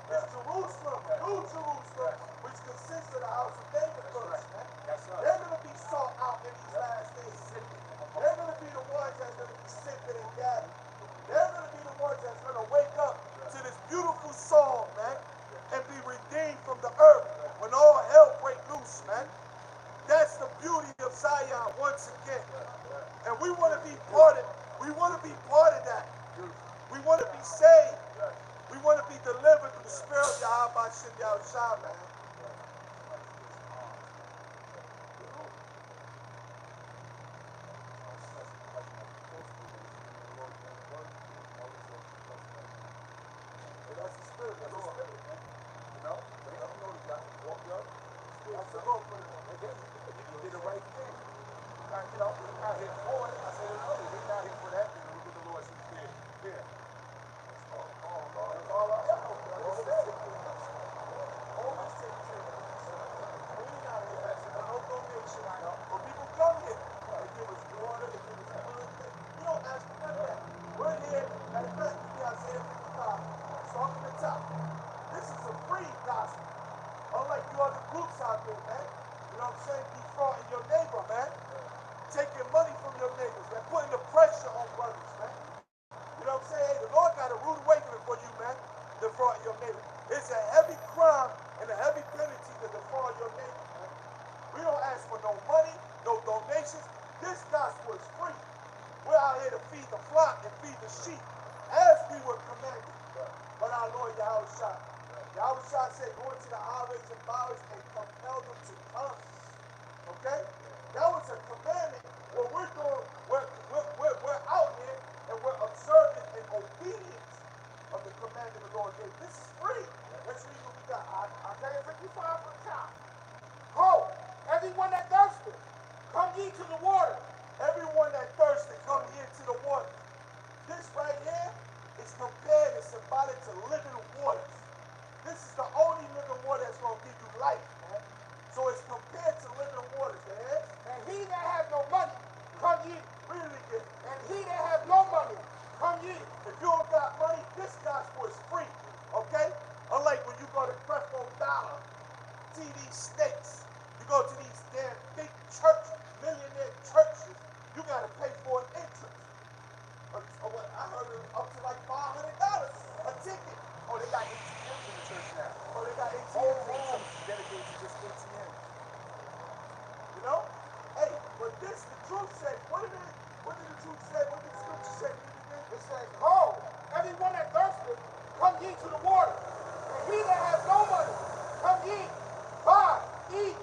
A: It's Jerusalem, New Jerusalem, which consists of the house of David first, man. They're going to be sought out in these last days. They're going to be the ones that's going to be sifted and gathered. They're going to be the ones that's going to wake up to this beautiful song, man, and be redeemed from the earth when all hell break loose, man. That's the beauty of Zion once again. And we want to be part of it. We want to be part of that. We want to be saved. We want to be delivered through the spirit of Yahweh Shem Yahushua, man. That's the spirit. That's the spirit. You know? They don't know the guy. Walk up. That's the Lord. You did the right thing. You know, we're not here for it. I said it earlier. We're not here for that. We're with the Lord since there. Yeah. That's all I know. That's it. Always take care of us. We're not here. That's no donation. When people come here, they give us water, they give us food. You don't ask for none of that. We're here. Matter of fact, give me Isaiah 55. It's off in the top. This is a free gospel. Unlike you other groups out there, man. You know what I'm saying? Defrauding your neighbor, man. Taking money from your neighbors, man. Putting the pressure on brothers, man. You know what I'm saying? Hey, the Lord got a rude awakening for you, man. Defrauding your neighbor. It's a heavy crime and a heavy penalty to defraud your neighbor, man. We don't ask for no money, no donations. This gospel is free. We're out here to feed the flock and feed the sheep as we were commanded. But our Lord Yahushua. Yahushua said, go into the highways and byways and compel them to come. Okay? That was a commandment. What we're doing, we're out here and we're observing and obedient of the commandment the Lord gave. This is free. Let's read what we got.
B: Isaiah 55 from the top. Go, everyone that thirsteth, come ye to the water.
A: Everyone that thirsted, come here to the water. This right here is compared and symbolic to living waters. This is the only living water that's going to give you life, man. So it's compared to living waters, man.
B: And he that has no money, come ye.
A: Really good.
B: And he that has no money, come ye.
A: If you don't got money, this gospel is free, okay? Unlike when you go to Creflo Dollar, TD Snakes, you go to these damn big church, millionaire churches, you got to pay for an entrance. I heard it up to like $500 a ticket.
C: Oh, they got ATMs in the church now.
A: Oh, they got ATMs.
C: Whole rooms dedicated to just ATMs.
A: You know? Hey, but this, the truth says, what did the truth say? What did the scripture say?
B: It says, ho, everyone that thirsteth, come ye to the water. And he that has no money, come ye, buy, eat,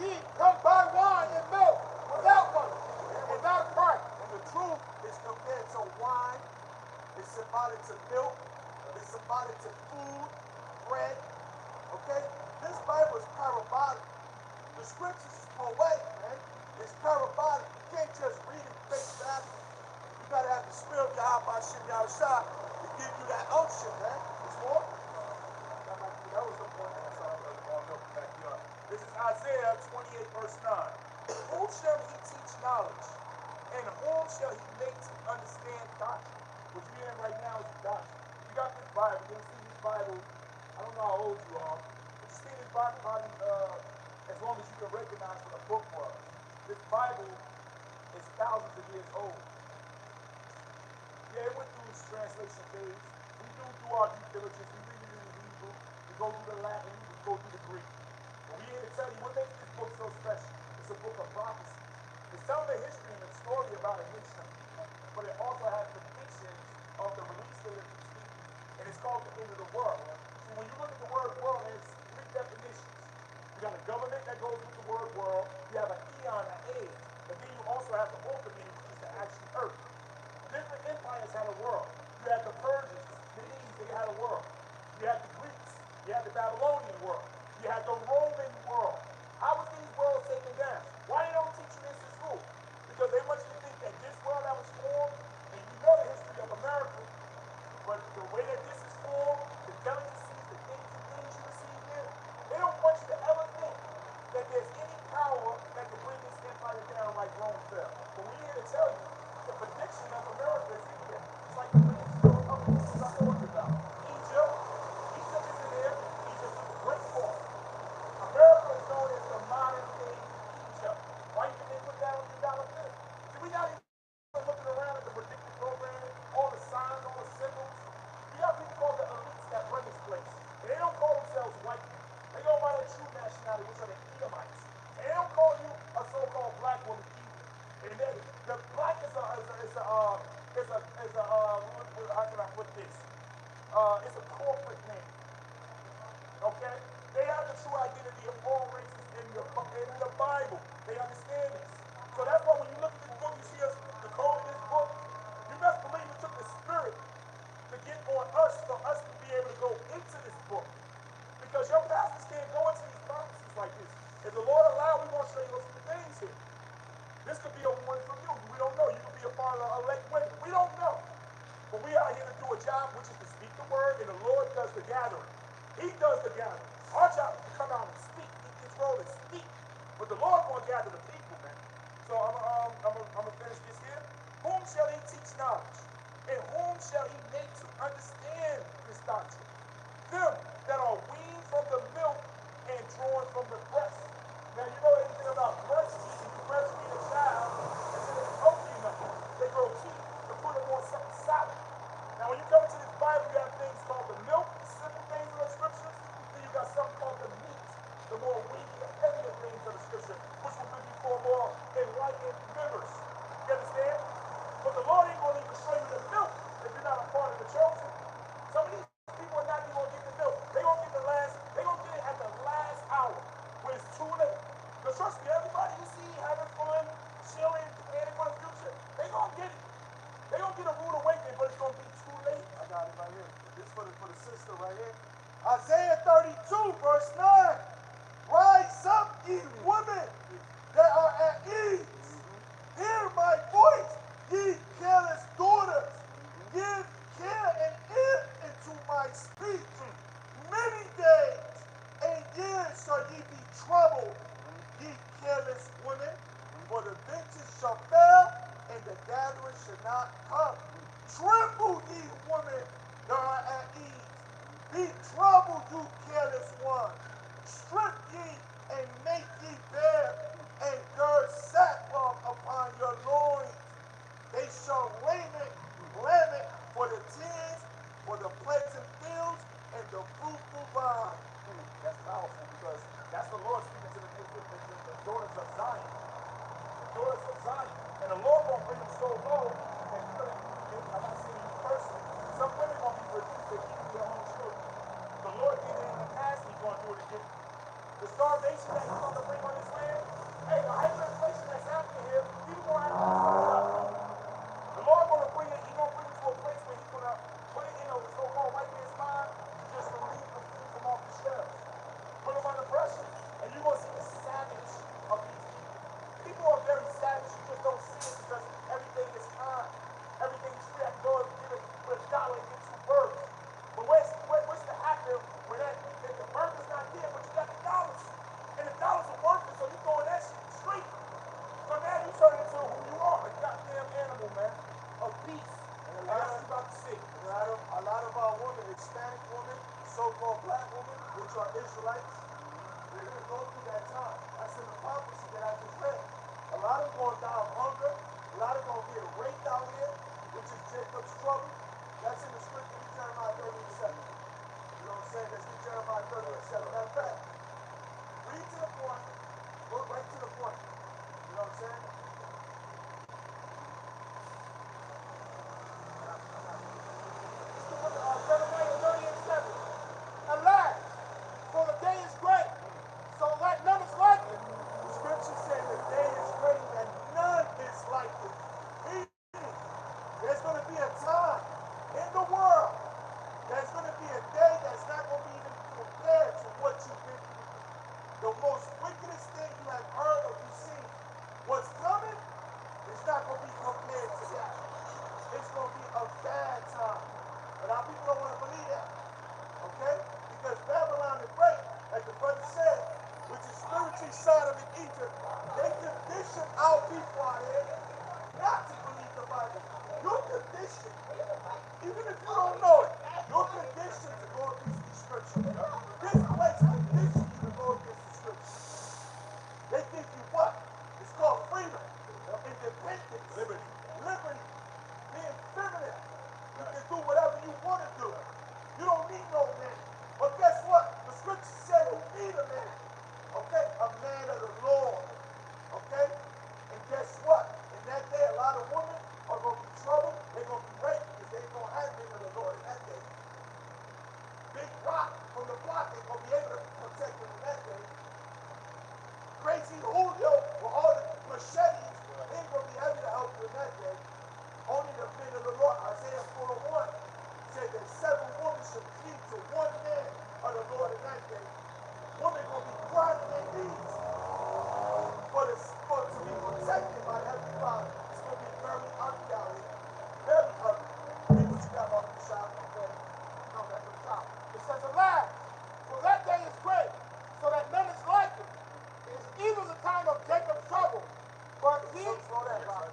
B: ye, come buy wine and milk without money and without price.
A: And the truth is compared to wine, it's symbolic to milk, it's symbolic to food, bread, okay? This Bible is parabolic. The scriptures is poetic, man. It's parabolic. You can't just read it face value. You gotta have the spirit of Yahweh Shem Yahushua to give you that unction, man. It's more.
C: That was the point that I saw on the backyard. This is Isaiah 28, verse 9. Whom shall he teach knowledge? And whom shall he make to understand doctrine? What you're hearing right now is doctrine. You got this Bible. You've seen this Bible. I don't know how old you are, but you've seen this Bible probably as long as you can recognize what a book was. This Bible is thousands of years old. Yeah, it went through its translation phase. We do our due diligence. We read it in the Hebrew. We go through the Latin. We go through the Greek. But we're here to tell you what makes this book so special. It's a book of prophecy. It's telling the history and the story about a nation, but it also has predictions of the release of the speaking, and it's called the end of the world. So when you look at the word world, there's three definitions. You got a government that goes with the word world. You have an eon, an age, but then you also have the ultimate, which is the actual earth. Different empires had a world. You had the Persians, the Medes, they had a world. You had the Greeks, you had the Babylonian world, you had the Roman world. How was these worlds taken down? Why they don't teach you this in school? Because they want you to think that this world that was formed, and you know the history of America, but the way that this is formed, the delicacies, the things and things you receive here, they don't want you to ever think that there's any power that can bring this empire down like Rome fell. But we're here to tell you, the prediction of America is in here. It's like the prediction of other places I told you about. Egypt is in there.
B: diversity of all races in the Bible. They understand this. So that's why when you look at this book, you see us, the code of this book, you best believe it took the Spirit to get on us for us to be able to go into this book. Because your pastors can't go into these prophecies like this. If the Lord allow, we're going to show you some things here. This could be a warning from you. We don't know. You could be a part of a elect women. We don't know. But we are here to do a job, which is to speak the word, and the Lord does the gathering. He does the gathering. Our job is to come out and speak. His role is speak. But the Lord going to gather the people, man. So I'm going to finish this here. Whom shall he teach knowledge? And whom shall he make to understand this doctrine? Them that are weaned from the milk and drawn from the breast. Now, you know anything about breastfeeding? You breastfeed a child, instead of healthy enough, they grow teeth to put them on something solid. Now, when you come into this Bible, you have things called the milk, the simple things of the scriptures. Then you got something called the meat, the more weighty, the heavier things of the scripture, which will be for more enlightened members. You understand? But the Lord ain't going to even show you the milk if you're not a part of the chosen. Some of these people are not even going to get the milk. They're going to get they're going to get it at the last hour when it's too late. Because trust me, everybody you see having fun, chilling, planning for the future, they're going to get it. They're going to get a rude awakening, but it's going to be too late.
A: I got it right here. This is for the sister right here. Isaiah 32, verse 9. Rise up, ye women that are at ease. Hear my voice, ye careless daughters. Give care and ear into my speech. Many days and years shall ye be troubled, ye careless women. For the vintage shall fail, and the gathering shall not come. Tremble, ye women that are at ease. Be troubled, you careless one. Strip ye and make ye bare, and gird sackcloth upon your loins. They shall lament for the tears, for the pleasant fields, and the fruitful vine.
B: That's powerful because that's the Lord speaking to the daughters of Zion. The daughters of Zion. And the Lord won't bring them so low, and I'm not saying you personally, some women going to be reduced to eating their own children. The Lord did it in the past, he's going to do it again. The starvation that he's going to bring on this land, hey, the hyperinflation that's happening here, people going to have to food up. The Lord going to bring it, he's going to bring it to a place where he's going to put it in a so-called white man's mind to just remove the food from off the shelves. Put them under pressure. And you're going to see the savage of these people. People are very savage, you just don't see it because everything is kind. Everything's free. I can go and give it with $1 and get 2 burgers. But what's the happen when if the burger's not there, but you got the dollars? And the dollars are worth it, so you throwing that shit straight. So now you turn into who you are, a goddamn animal, man. A beast. And that's what you about to see.
A: A lot of our women, Hispanic women, so-called black women, which are Israelites, they're going to go through that time. That's in the prophecy that I just read. A lot of them going to die of hunger. A lot of them going to get raped out here, which is Jacob's trouble. That's in the scripture in Jeremiah 30:7. You know what I'm saying? That's in Jeremiah 30:7. Matter of fact, read to the point. Go right to the point. You know what I'm saying?
B: Jeremiah 30:7. Alas, for the day is great, so like none is like it.
A: The scripture said the day is great and none is like it. Meaning, there's going to be a time in the world, there's going to be a day that's not going to be even compared to what you've been through. The most wickedest thing you have heard or you've seen, what's coming, is not going to be compared to that. It's going to be a bad time. But our people don't want to believe that. Okay? Because Babylon the Great, like the brother said, which is spiritually Sodom and Egypt, they condition our people out here not to believe the Bible. You're conditioned, even if you don't know it, you're conditioned to go against the scripture. This place conditions you to go against the scripture. They think you what? It's called freedom, independence, liberty, being feminine. You can do whatever you want to do. You don't need no man. But guess what? The scripture said you need a man. Okay? A man of the Lord. Okay? And guess what? In that day, a lot of women are going to be troubled. They're going to be raped because they ain't going to have men of the Lord in that day. Big rock from the block, they're going to be able to protect them in that day. Crazy Julio with all the machetes, he ain't gonna be heavy to help you in that day. Only the men of the Lord, Isaiah 4:1, said that 7 women should cleave to 1 man of the Lord in that day. Women gonna be grinding their knees for to be protected by Heavenly Father. It's gonna be very ugly out here. Very ugly. Here's what you got about the shop.
B: No, that's the top. It says alive. So that day is great. So that none is like it. It is even the time of Jacob's trouble. But he
A: Slow that, Bob.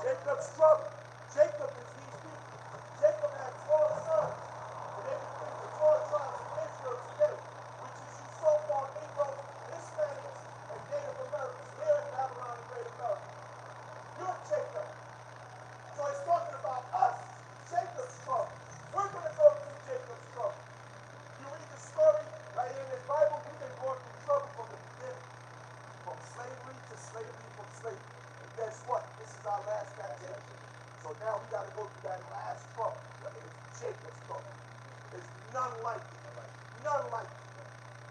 A: Jacob's trouble. Jacob is these people. Jacob had 12 sons. And they became the 12 tribes of Israel today, which is you so-called Negroes, Hispanics, and Native Americans here in Babylon and Great America. You're Jacob. So he's talking about us, Jacob's trouble. We're going to go through Jacob's trouble. You read the story right here in this Bible, we've been going through trouble from the beginning. From slavery to slavery, from slavery. And guess what? This is our last captivity. So now we got to go through that last trouble. It's Jacob's trouble. There's none like it. None like it.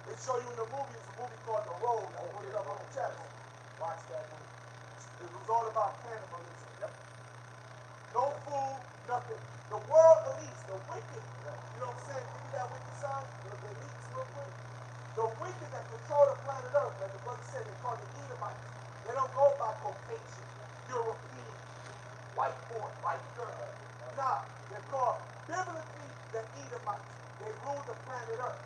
A: They show you in the movie, it's a movie called The Road. I put it up on the chest. Watch that movie. It was all about cannibalism. Yep. No food, nothing. The world elites, the wicked. You know what I'm saying? Give me that wicked sound. The elites real quick. The wicked that control the planet Earth, like the brother said, they call the Edomites. They don't go by Caucasian, European, white boy, white girl. Nah, they're called biblically the Edomites. They rule the planet Earth.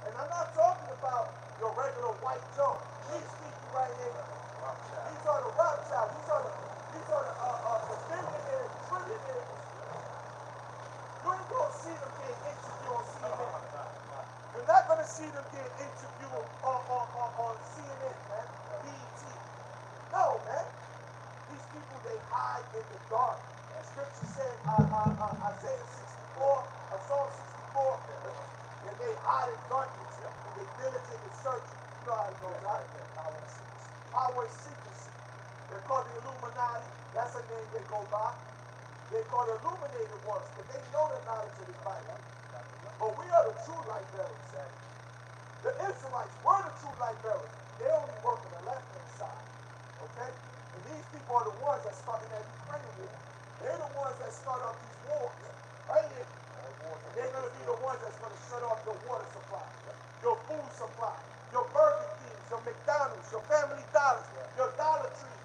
A: And I'm not talking about your regular white Joe. These people right here, these are the Rothschilds. These are the billionaires, trillionaires. You ain't gonna see them getting interviewed on CNN. You're not gonna see them getting interviewed on CNN, man. BET. No, man. These people, they hide in the dark. Scripture said, Isaiah 64, Psalm 64, and they hide in darkness, and they diligently search. You know how it goes, right? Power and secrecy. They're called the Illuminati. That's a name they go by. They're called the illuminated ones, but they know the knowledge of the Bible. But we are the true light bearers. The Israelites were the true light bearers. They only work on the left-hand side. Okay? And these people are the ones that started that Ukraine war. They're the ones that start up these wars. Right here. And they're going to be the ones that's going to shut off your water supply, your food supply, your Burger Kings, your McDonald's, your Family Dollars, your Dollar Trees.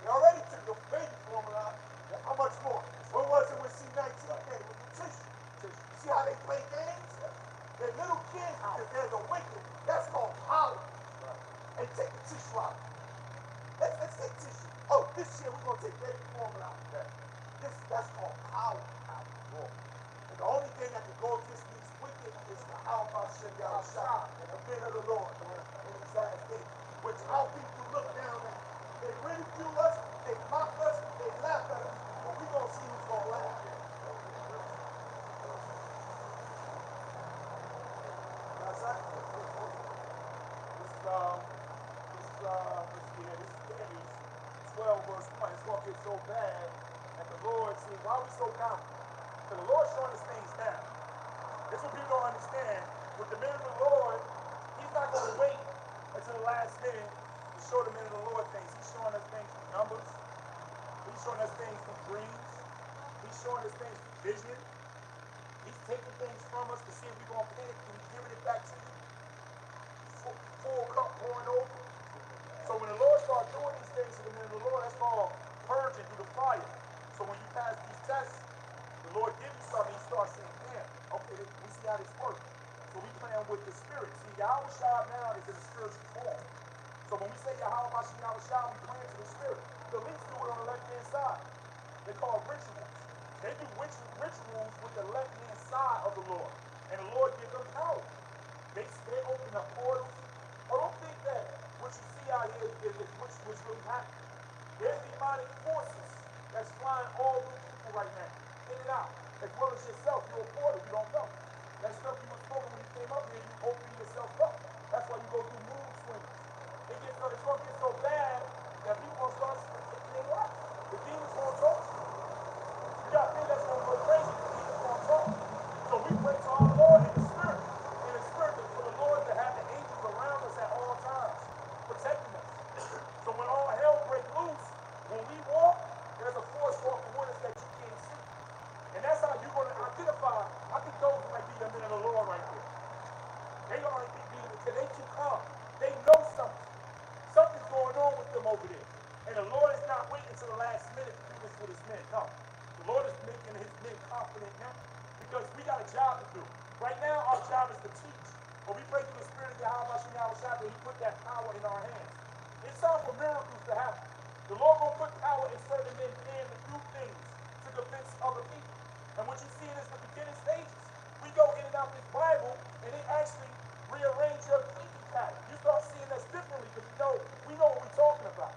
A: They already took your baby formula. How much more? What was it when C-19 came with the tissue? See how they play games? They're little kids because they're the wicked. That's called power. Hey, take the tissue out. Let's take tissue. Oh, this year we're going to take baby formula out. That's called power. And the only thing that can go against these wicked is the Al Hashem Yahushua, the men of the Lord, in these last days. Which our people look down at. They ridicule us, they mock us, they laugh at us. But we're going to see who's going to laugh. That's right.
C: This is Genesis 12 verse 1. It's going to get so bad that the Lord said, why are we so confident? Because the Lord's showing us things now. This is what people don't understand. With the men of the Lord, he's not going to wait until the last minute to show the men of the Lord things. He's showing us things from numbers. He's showing us things from dreams. He's showing us things from vision. He's taking things from us to see if we're going to panic and he's giving it back to you. Full cup pouring over. So when the Lord starts doing these things to the men of the Lord, that's called purging through the fire. So when you pass these tests, the Lord gives you something, he starts saying, damn, okay, we see how this works. So we playing with the spirit. See, Yahushua now is in a spiritual form. So when we say Yahushua, we playing to the spirit. The least do it on the left-hand side. They're called rituals. They do rituals with the left-hand side of the Lord. And the Lord gives them power. They open up portals. Oh, don't think that what you see out here is what's really happening. There's demonic forces that's flying all through people right now. In and out. As well as yourself. You're a portal. You don't know. That stuff you were spoken when you came up here, you open yourself up. That's why you go through mood swings. It's going to get so bad that people going to start taking their life. The demons going to talk to you. You got things that's going to go crazy. The demons going to talk. So we pray to our Lord in the Spirit. In the Spirit, for the Lord to have the angels around us at all times, protecting us.
B: over there. And the Lord is not waiting until the last minute to do this with his men. No. The Lord is making his men confident now because we got a job to do. Right now, our job is to teach. But we pray through the Spirit of Yahweh that he put that power in our hands. It's time for miracles to happen. The Lord will put power in certain men's hands to do things to convince other people. And what you see is the beginning stages. We go in and out this Bible, and it actually rearrange your thinking pattern. You start seeing us differently because we know what we're talking about.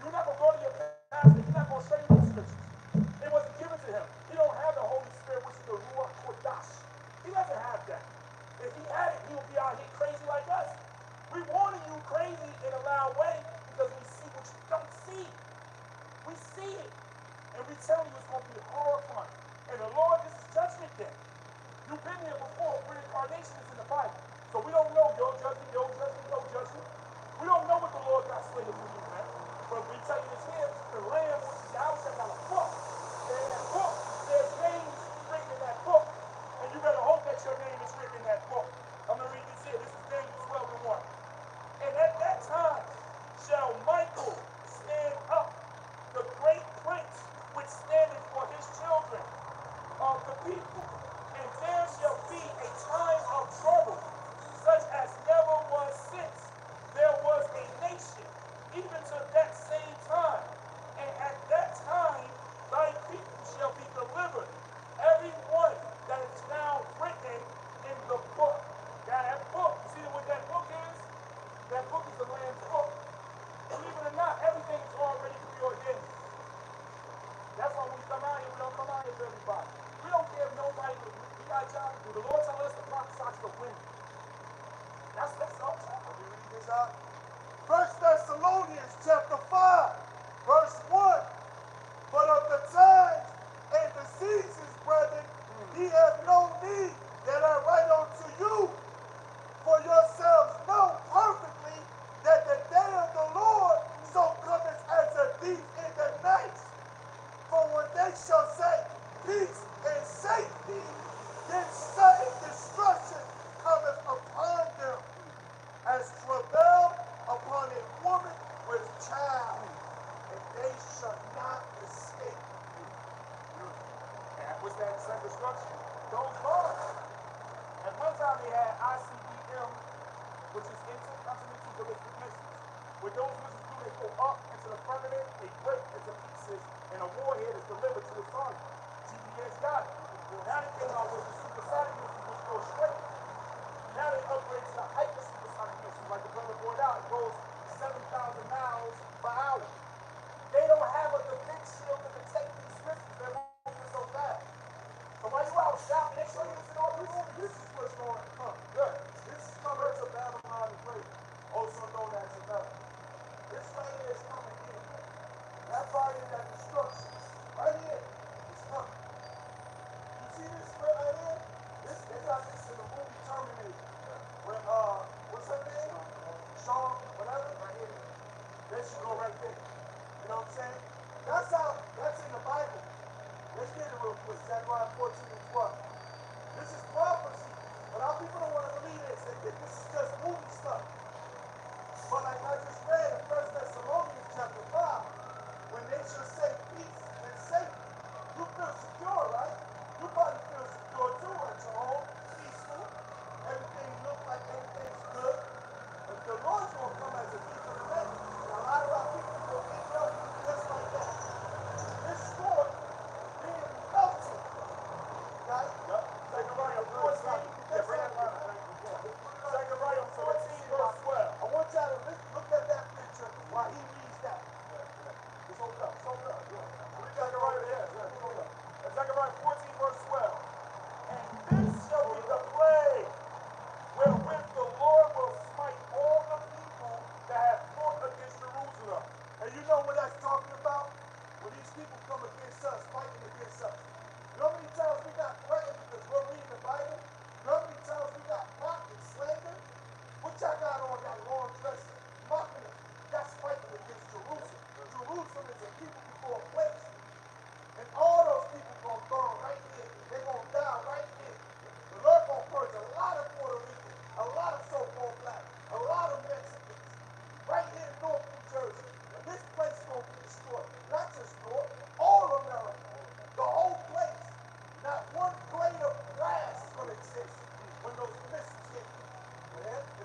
B: You're not going to go to your pastor. He's not going to show you those scriptures. It wasn't given to him. He don't have the Holy Spirit, which is the Ruach Kodash. He doesn't have that. If he had it, he would be out here crazy like us. We warning you crazy in a loud way because we see what you don't see. We see it. And we tell you it's going to be horrifying. And the Lord, this is judgment day. You've been here before. Reincarnation is in the Bible. So we don't know your judgment, your judgment, your judgment. We don't know what the Lord got slated for you, man. But we tell you this here, the Lamb, which is Yahweh, got a book. And in that book, there's names written in that book. And you better hope that your name is written in that book. I'm going to read this here. This is Daniel 12:1. And at that time shall Michael stand up, the great prince, which standeth for his children of the people. And there shall be a time of trouble, such as never was since there was a nation, even to that same time. And at that time thy people shall be delivered, every one that is now written in the book. Now that book, you see what that book is? That book is the Lamb's book. Believe it or not, everything is already preordained. That's why when we come out here, we don't come out here for everybody. We don't care if nobody, we got a job to do. The Lord tells us to prophesy to the wind. That's our job.
A: Let me read this out. 1 Thessalonians chapter 5, verse 1. But of the times and the seasons, brethren, ye have no need that I write unto you. For yourselves know perfectly that the day of the Lord so cometh as a thief in the night. For when they shall say peace and safety, then sudden destruction cometh upon them, as travail upon a woman with child, and they shall not escape.
B: And what's that sudden destruction? Those bonds. At one time they had ICBM, which is intercontinental ballistic missiles. What those missiles do, they go up into the firmament, they break into pieces, and a warhead is delivered to the target. GPS got it. Now they came out with the supersonic missiles, which go straight. Now they upgrade to the hyper supersonic missiles, like the brother pointed out, it goes 7,000 miles per hour. They don't have a defense shield to protect these missiles. They're moving so fast. So while you out shopping, they show you this in all the movies.
A: This is what's going to come. Good. This is coming to Babylon the Great, also known as America. This right here is coming in. That fire, that destruction, right here, is coming. You see this right here? They got this in the movie Terminator. When, what's her name? Sean, whatever. Right here. They should go right there. You know what I'm saying? That's in the Bible.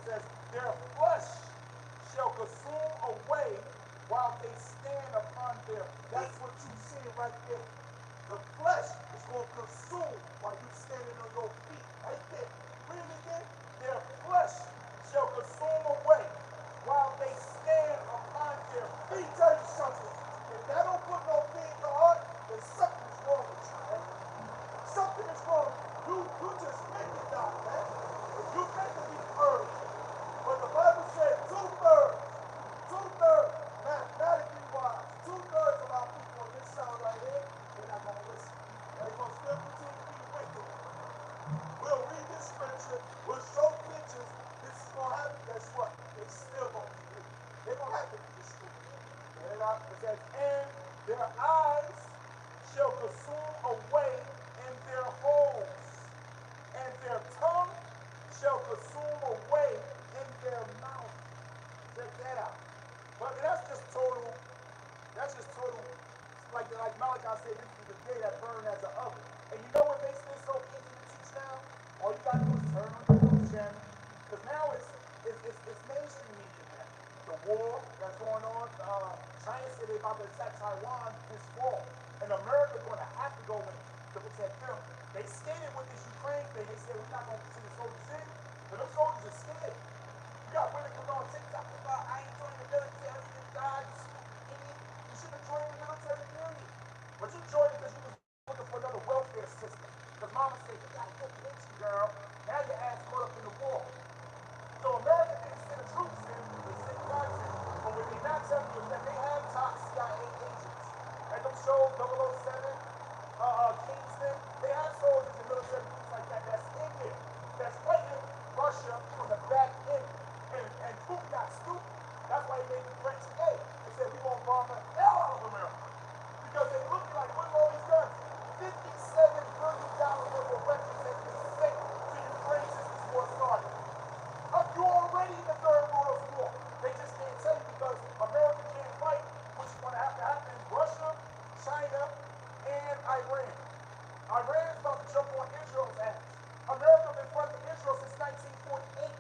B: It says, their flesh shall consume away while they stand upon their feet.
A: That's what you see right there. The flesh is going to consume while you're standing on your feet. Right there. Read it again.
B: Their flesh shall consume away while they stand upon their
A: Let me
B: feet.
A: tell you something. If that don't put no fear in your heart, then something is wrong with you, man. Something is wrong. You just meant to die, man. You meant to be purged. But the Bible said two-thirds, mathematically wise, two-thirds of our people on this side right here, they're not going to listen. They're going to still continue to be wicked. We'll read this scripture, we'll show pictures, this is going to happen. Guess what? They still going to be wicked. They're going to have to be destroyed.
B: It says, and their eyes shall consume away in their holes, and their tongue shall consume away in their mouth. Check that out. But that's just total, like Malachi said, this is the day that burned as an oven. And you know what makes this so easy to teach now? All you gotta do is turn on your news channel. Because now it's mainstream media now. The war that's going on, China said they're about to attack Taiwan this fall. And America's gonna have to go in to protect them. They skated with this Ukraine thing. They said we're not gonna see the soldiers in, but those soldiers are scared. You got women coming on TikTok about I ain't joining the military and God, you stupid idiot. You should have joined the military period. But you joined it because you was looking for another welfare system. Because mama said, you gotta get the itchy, girl. Now your ass caught up in the war. So America didn't send the troops in, they sent guns in. But what they're not telling you is that they have top CIA agents. Like them shows 007, Kingston, they have soldiers and military groups like that that's in there. That's fighting Russia from the back end. And Putin got stupid. That's why he made the threat today. They said we won't bomb the hell out of America. Because they look like, what are all these guns? $57 billion worth of weapons have been sent to Ukraine since this war started. You're already in the Third World War. They just can't tell you because America can't fight, which is going to have to happen in Russia, China, and Iran. Iran is about to jump on Israel's ass. America been fronting Israel since 1948.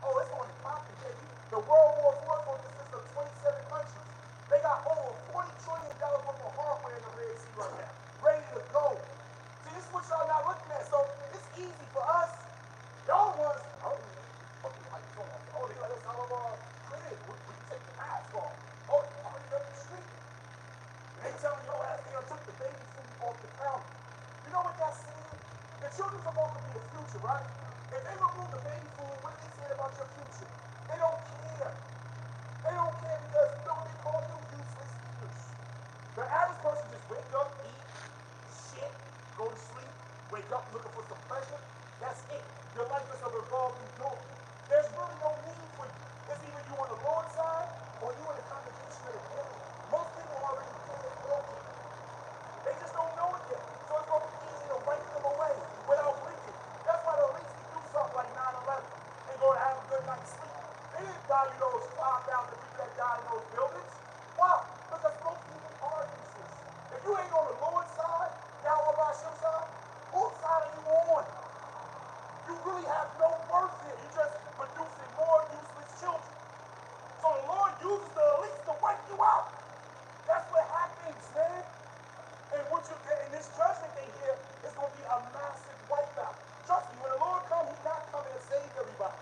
B: Oh, it's going to poppin', baby. The World War IV is going to consist of 27 countries. They got over $40 trillion worth of hardware in the Red Sea right now, ready to go. See, this is what y'all not looking at. So it's easy for us. Y'all ones, okay, how you doing? Oh, they let us out of our crib. We can take the mask off. Oh, they party up the street. And they telling your ass they done took the baby food off the counter. You know what that's saying? The children's supposed to be the future, right? If they remove the baby food, what are they saying about your future? They don't care. They don't care because you know what they call you? Useless eaters. The average person just wake up, eat, shit, go to sleep, wake up looking for some pleasure. That's it. Your life is a revolving door. There's really no need for you. It's either you on the Lord's side or you in the congregation of the devil. Most people already dead broken. They just don't know it yet. So it's going to be easy to wipe them away without blinking. That's why the elites can do something like 9/11 and go to have a good night's sleep. They didn't value those 5,000 people that died in those buildings. Why? Because most people are useless. If you ain't on the Lord's side, now on Hashem's side, whose side are you on? You really have no worth here. You're just producing more useless children. So the Lord uses the elites to wipe you out. That's what happens, man. And what you in this judgment day here is going to be a massive wipeout. Trust me, when the Lord comes, He's not coming to save everybody.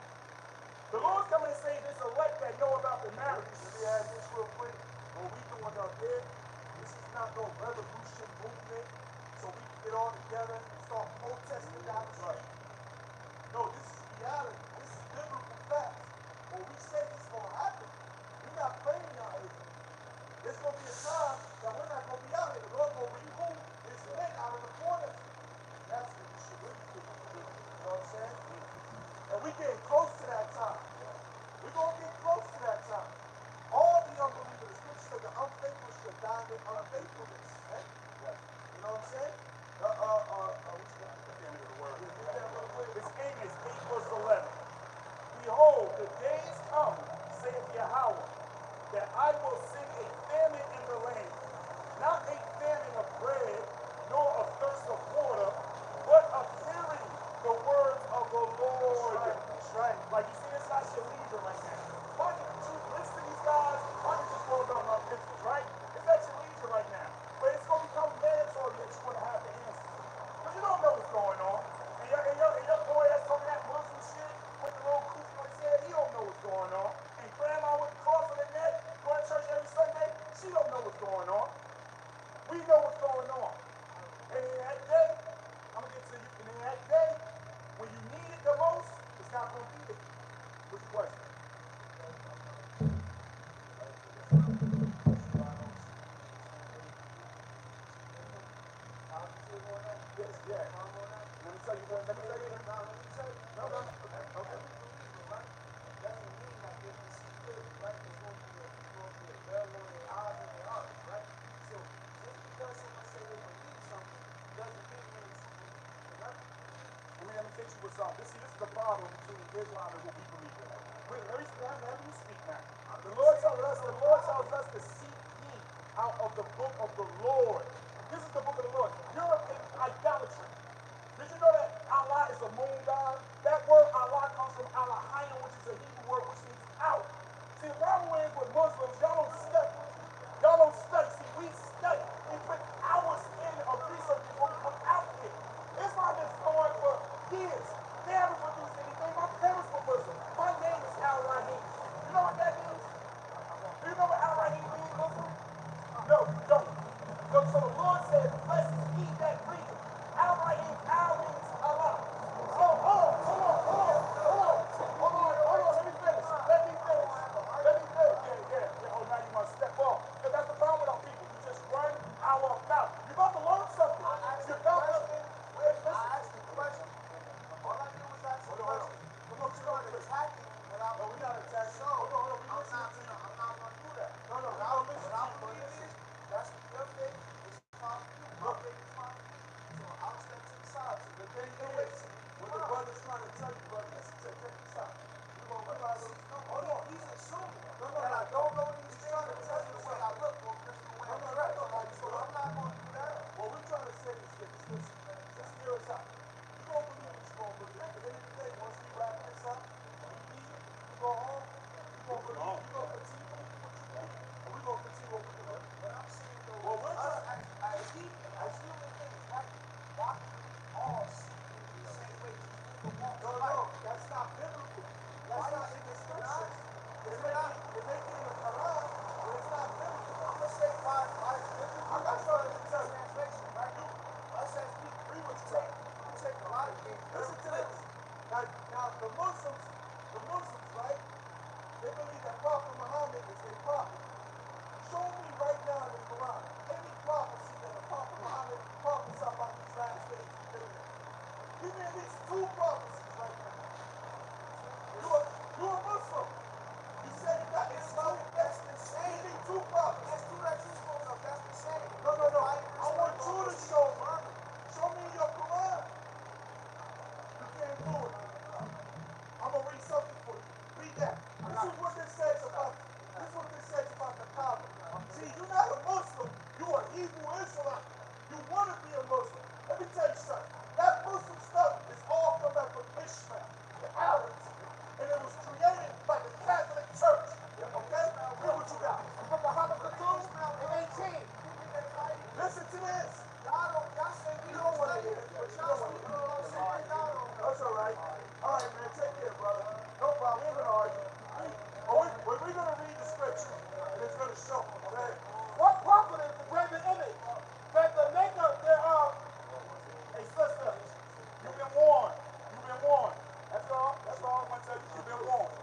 B: The Lord's coming to save His elect that know about the marriage.
A: Let me add this real quick. What we doing out there, this is not no revolution movement, so we can get all together and start protesting down the street. No, this is reality. This is
B: What's your question? Yes, yeah. Let me tell you. No. Okay. Let me fix you with something. This is the problem between Islam and what we believe in. Wait, let me speak now. The Lord tells us to seek ye out of the book of the Lord. This is the book of the Lord. You're in idolatry. Did you know that Allah is a moon god? That word Allah comes from Allahayim, which is a Hebrew word which means out. See, the problem is with Muslims, y'all don't study. Y'all don't study. See, we study. We put hours in of research before we come out here. Islam has been going for years. They haven't produced anything. My parents were Muslim. My name is Al Rahim. You know what that means? Do you know what Al Rahim means, Muslim? No, you don't. So the Lord said, blessed is he that breatheth. Al Rahim, Al means Allah. Oh, hold on. Let me finish. Yeah. Oh, now you must step off. Because that's the problem with our people. You just run our mouth. You're about to learn something. You're about to...
C: I asked the question. All I did was ask the question.
B: Come on, you started
C: attacking without...
B: No, we're not attacking.
C: So,
B: Hold on.
C: I'm not going to do that.
B: No,
C: What I believe is, that's your faith, it's fine for you. My faith is fine for you. So I'll step to the side. So
B: The thing is, what the brother's trying to tell you, brother, listen to the side. You're going to realize... Hold on.
C: he's assuming
B: No.
C: that I don't know these things because of the way I look or because of the way I dress. So I'm not going to do that.
B: What we're trying to say is this. Listen, just hear us out. You don't believe what you're going to believe. At the end of the day, once we wrap this up, we leave, we go home, you're going to believe, you're going to continue what you believe, and we're going to continue what we believe.
C: But I'm saying though,
B: Well, we're
C: us
B: trying...
C: as human beings, right? Why can we all see in the same way?
B: No, that's not biblical. That's not in the scriptures. It may be in the Quran, but it's not biblical.
C: I'm gonna say why it's biblical.
B: I got something to tell you.
C: Translation, right? Us as people, we would take a lot of things.
B: Listen to this. Now the Muslims, right? They believe that Prophet Muhammad is their prophet. Show me right now in the Quran any prophecy that the Prophet Muhammad prophesied about these last days. Give me at least 2 prophecies right now. You're a Muslim. You said you got Islam.
C: That's insane.
B: Give me 2 prophecies.
C: That's two that you spoke of. That's insane.
B: No. I want you to show me. Show me your Quran. You can't do it. I'm going to read something for you. Read that. This is what this says about the Kaaba. See, you're not a Muslim. You're a Hebrew Israelite. You want to be a Muslim. Let me tell you something. That Muslim stuff is all come back from Ishmael, the Arabs. And it was created by the Catholic Church. Okay? Hear what you got. From the Habakkuk in 18. Listen to this.
C: Y'all say we don't want to hear it, but y'all speak on what I'm saying. Y'all don't know.
B: That's all right. All right, man. Take care, brother. No problem. We ain't going to argue. We're going to read the scripture, and it's going to show. Okay? What prophet is the graven image that the maker thereof? Hey, sister, you've been warned. That's all I want to tell you. You've been warned.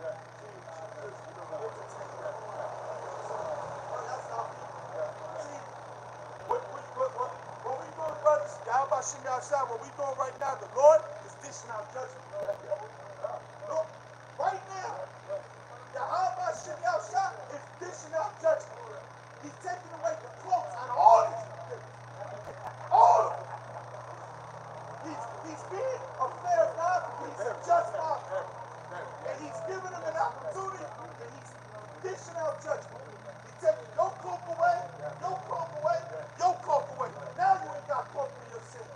B: Yeah. What we doing right now, the Lord is dishing out judgment. Look, right now, Yahweh Shem Yahshua is dishing out judgment. He's taking away the clothes out of all these people. All of them. He's being a fair God, he's a just God. And he's giving them an opportunity, and he's dishing out judgment. He's taking your cloak away. Now you ain't got cloak for your sins.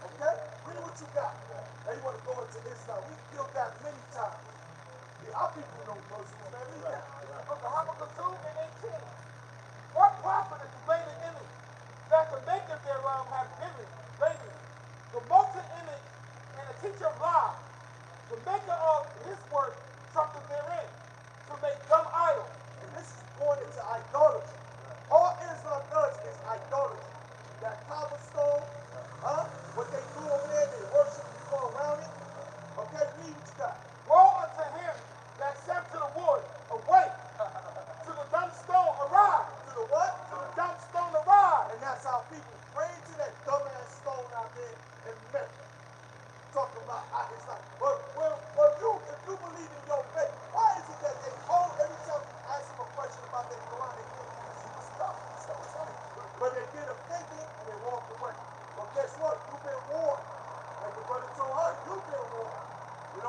B: Okay? Read what you got. Now you want to go into Islam. We killed that many times. Yeah, our people know Muslims, man. Read that. From the Habakkuk in 18. What prophet is the graven image that the maker thereof have given? The molten image and the teacher of lies. The maker of his work, something therein, to make dumb idols. And this is pointed to idolatry. All Islam does is idolatry. That cobblestone, what they do over there, they worship, you go around it. Okay, read what you got.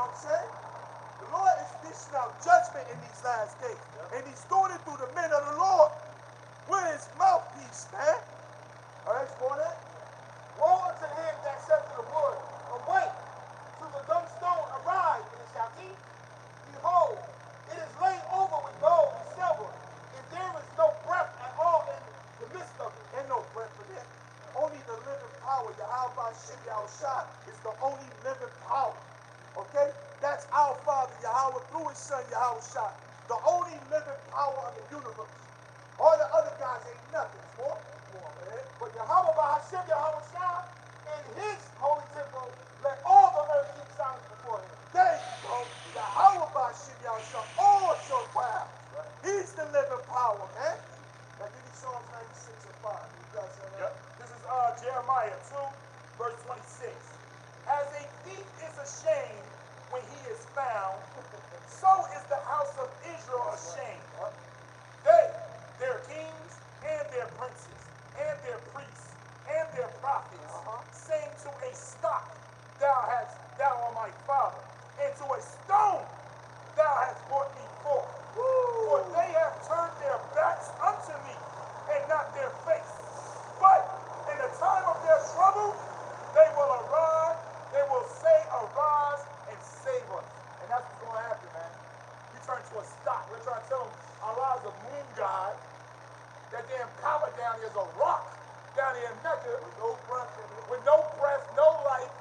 A: know what I'm saying? The Lord is dishing out judgment in these last days. And he's doing it through the men of the Lord. We're his mouthpiece, man. All right, go on that.
B: Woe unto him that said to the wood, awake, to the dumb stone, arise, and it shall eat. Behold, it is laid over with gold and silver, and there is no breath at all in the midst of it.
A: Ain't no breath for that. Only the living power, Yahweh Shem Yahushua, is the only living power. Okay? That's our Father, Yahweh, through his Son, Yahushua, the only living power of the universe. All the other guys ain't nothing. More, man.
B: But Yahweh Bahashim Yahushua, in his holy temple, let all the earth keep silence before him.
A: There you go. Yahweh Shem Yahushua, all your power. He's the living power, man. Now give me Psalms 96 and 5. You guys say that?
C: Yep. This is Jeremiah 2, verse 26. As a thief is ashamed when he is found, so is the house of Israel ashamed. They, their kings, and their princes, and their priests, and their prophets, saying to a stock, thou art my father, and to a stone, thou hast brought me forth. For they have turned their backs unto me, and not their face. But in the time of their trouble, they will arise, they will say, arise and save us. And that's what's going to happen, man. We turn to a stock. We're trying to tell them Allah's a moon god. That damn Kaaba down here is a rock down here in Mecca with no breath, no life.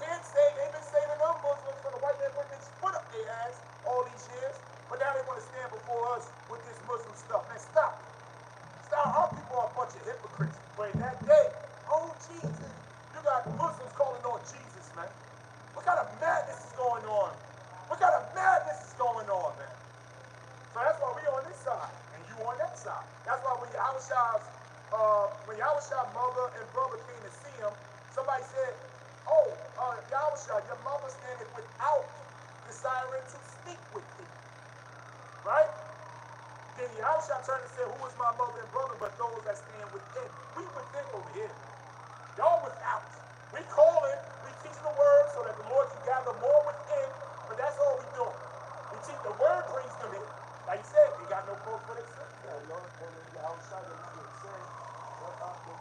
C: Can't save. They've been saving them Muslims from the white man putting his foot up their ass all these years. But now they want to stand before us with this Muslim stuff. Man, stop. Stop. Our people are a bunch of hypocrites. But in that day, oh Jesus, you got Muslims calling on Jesus, man. What kind of madness is going on? What kind of madness is going on, man? So that's why we on this side, and you on that side. That's why when Yahushua's mother and brother came to see him, somebody said, oh, Yahushua, your mother standeth without, desiring to speak with thee. Right? Then Yahushua turned and said, who is my mother and brother but those that stand within? We within over here. Y'all without. We calling, we teaching the word so that the Lord can gather more within, but that's all we doing. We teach the word brings them in. Like you said, they got no code for themselves.
A: Yeah, Lord, and then Yahushua is saying,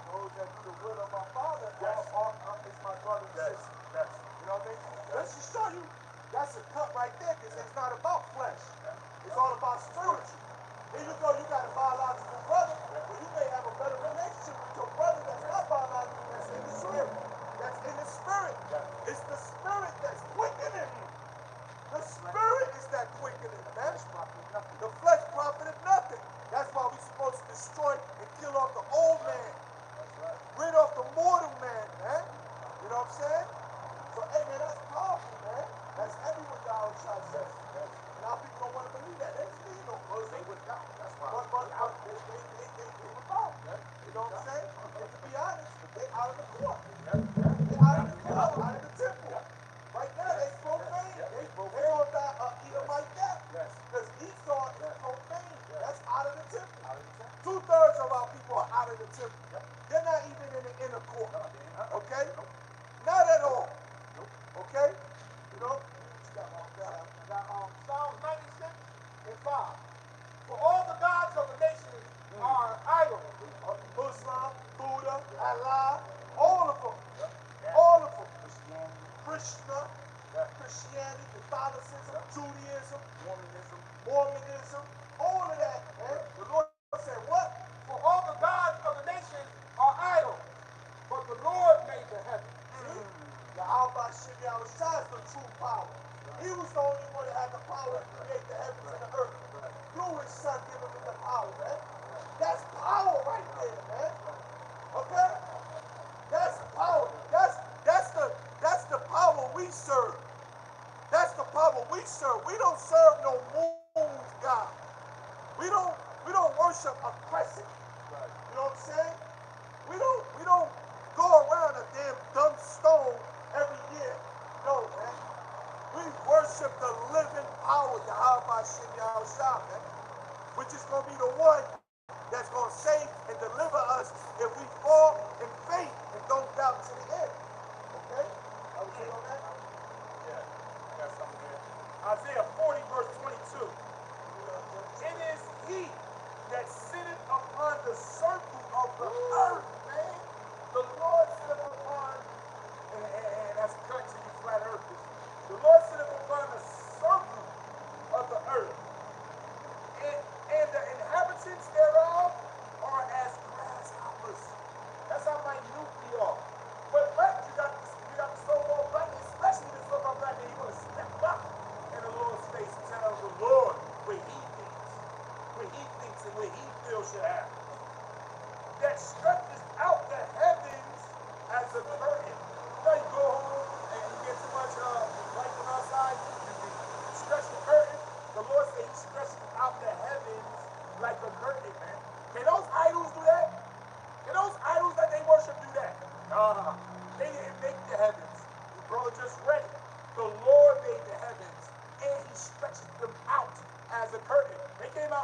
A: those that do the will of my Father is my brother and sister.
C: Yes.
A: You know what I mean? Let's just show you. That's a cut right there, because it's not about flesh. It's all about spiritual. Here you go, you got a biological brother, but you may have a better relationship with your brother that's not biological, that's in the spirit. That's in the spirit. It's the spirit that's quickening you. The spirit is that quickening, man. The flesh profited nothing. That's why we're supposed to destroy and kill off the old man. Rid off the mortal man, man. You know what I'm saying? So, hey, man, that's powerful, man. That's everywhere Yahushua says. And our people don't want to believe that. They see no Muslim. They without. That's why. But they without. You know what I'm saying? And to be honest, they out of the court. They out of the club, out of the temple. Right now, they profane. They all die Edomite death. Because Esau is profane. That's out of the temple. 2/3 of our people are out of the temple. They're not even in the inner court. Okay? Not at all. Okay? You know?
B: Psalms 96 and 5. For all the gods of the nations are idols.
A: Muslim, Buddha, Allah, all of them. All of them. Christianity, Catholicism, Judaism, Mormonism, all of that, man. The Lord said what?
B: For all the gods of the nations are idols, but the Lord made the heavens.
A: The Alba Shem Yahushua is the true power. He was the only one that had the power to create the heavens and the earth. Through his son giving him the power, man. That's power right there, man. Okay? That's power. That's the power we serve. That's the power we serve. We don't serve no moon god. We don't worship a crescent. You know what I'm saying? We don't go around a damn dumb stone every year. No, man. We worship the living power, Yahweh Shem Yahushua, man. Which is going to be the one that's going to save and deliver us if we fall in faith and don't doubt to the end. Okay? I was saying on that?
C: Yeah. I got something here.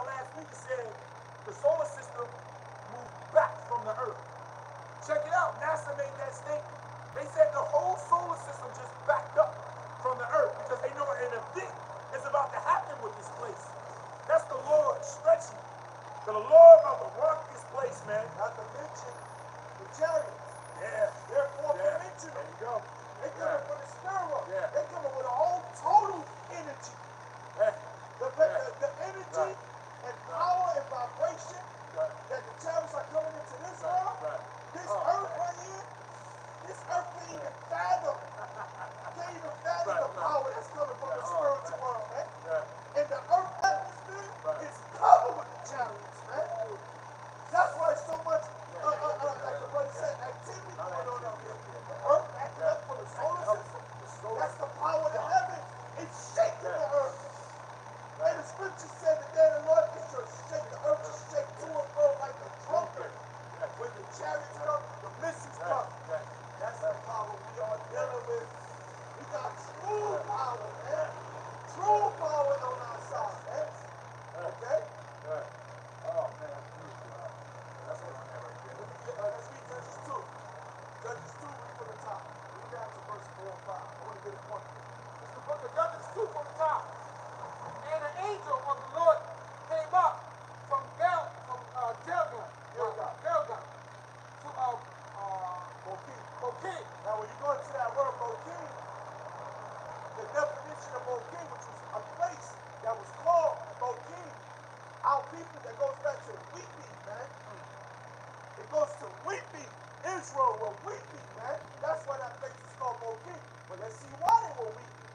B: out last week and said the solar system moved back from the Earth. Check it out. NASA made that statement. They said the whole solar system just backed up from the Earth because they know an event is about to happen with this place. That's the Lord stretching. The Lord about to rock this place, man.
A: Not to mention the chariots.
B: Yeah.
A: They're four-dimensional.
B: There you go.
A: They coming from the spirit.
B: Yeah.
A: They coming with a whole total energy.
B: Yeah.
A: The energy and power and vibration that the chariots are coming into this world, this earth right here, this earth can't even fathom. Can't even fathom the power that's coming from the spiritual world, man. And the earth atmosphere is covered with the chariots, man. That's why so much, like the brother said, activity going on up here. The earth acting up for the solar system. That's the power of the heavens. It's shaking the earth. And the scripture said that the Lord is to shake the earth, to shake to and fro like a trumpet. When the chariots come, the missiles come. That's the power we are dealing with. We got true power, man. True power on our side, man. Okay?
B: Oh, man. That's what I'm at right there.
A: Let's read Judges 2. Judges 2, read from the top. Read down to verse 4 and 5. I want to get a point.
C: It's the book of Judges 2 from the top. And an angel of the Lord came up from Gilgal to Bochim.
A: Now, when you go into that word Bochim, the definition of Bochim, which was a place that was called Bochim, our people, that goes back to weeping, man. It goes to weeping. Israel were weeping, man. That's why that place is called Bochim. But let's see why they were weeping.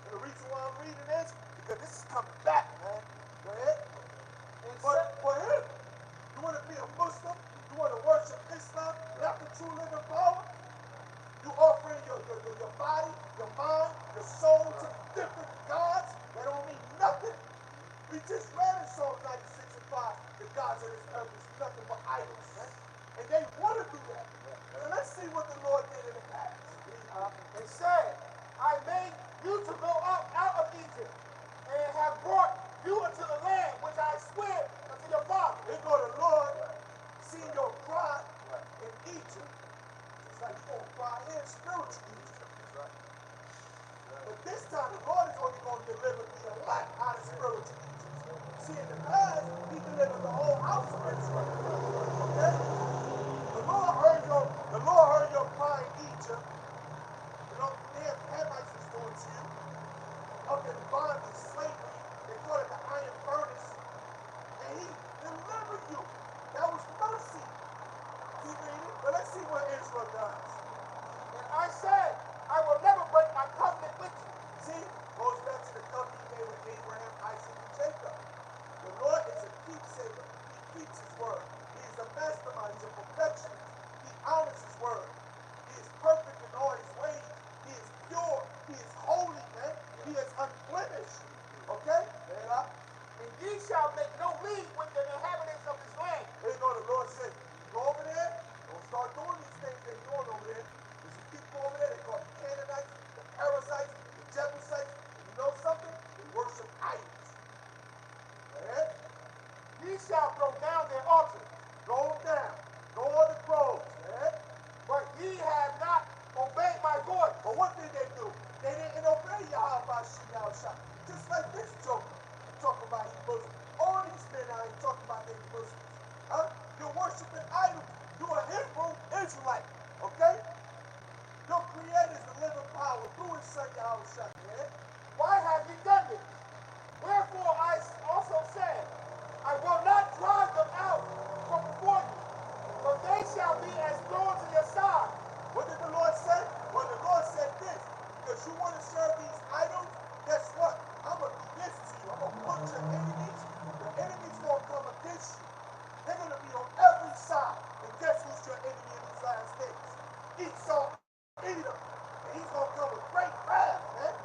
A: And the reason why I'm reading this, because this is coming back, man. Go ahead. But for him, you want to be a Muslim, you want to worship Islam, not the true living power, you offering your body, your mind, your soul to different gods that don't mean nothing. We just read in Psalm 96 and 5, the gods of this earth is nothing but idols, man. And they want to do that. So let's see what the Lord did in the past.
C: And said, I made you to go up out of Egypt, and have brought you into the land which I swear unto your father.
A: They go to the Lord, see your cry in Egypt, just like you're going to cry in spiritual Egypt. But this time, the Lord is only going to deliver the elect out of spiritual Egypt. See, in the past, he delivered the whole house of Israel. Okay? The Lord heard your cry in Egypt. You know, the Hamites was doing to you. Up in bondage, slavery, they call it the iron furnace. And he delivered you. That was mercy. Keep reading. But let's see what Israel does.
C: And I said, I will never break my covenant with you.
A: See, goes back to the covenant he made with Abraham, Isaac, and Jacob. The Lord is a keepsaker. He keeps his word. He is a mastermind. He's a perfectionist. He honors his word. He is perfect in all his ways. He is pure. He is holy, man. He is unblemished. Okay?
C: And ye shall make no league with the inhabitants of this land.
A: There you go. The Lord said, you go over there, don't start doing these things they're doing over there. Because you keep going over there, they call the Canaanites, the Perizzites, the Jebusites. And you know something? They worship idols. Go ahead.
C: Ye shall throw down their altars.
A: Go down. Go on the groves. Go ahead.
C: But ye have not obeyed my voice.
A: But what did they do? They didn't obey Yahweh Shah. Just like this joke. Talking about he Muslim. All these men out here talking about they Muslims. Huh? You're worshiping idols. You're a Hebrew Israelite. Okay? Your creator is the living power through his son Yahweh Shah. Man.
C: Why have ye done this? Wherefore I also said, I will not drive them out from before you, but they shall be as thorns in your side.
A: What did the Lord say? Well, the Lord said this. Because you want to serve these idols, guess what? I'm going to do this to you. I'm going to put your enemies. The enemy's going to come against you. They're going to be on every side. And guess who's your enemy in these last days? Esau, Edom. And he's going to come with great wrath, man.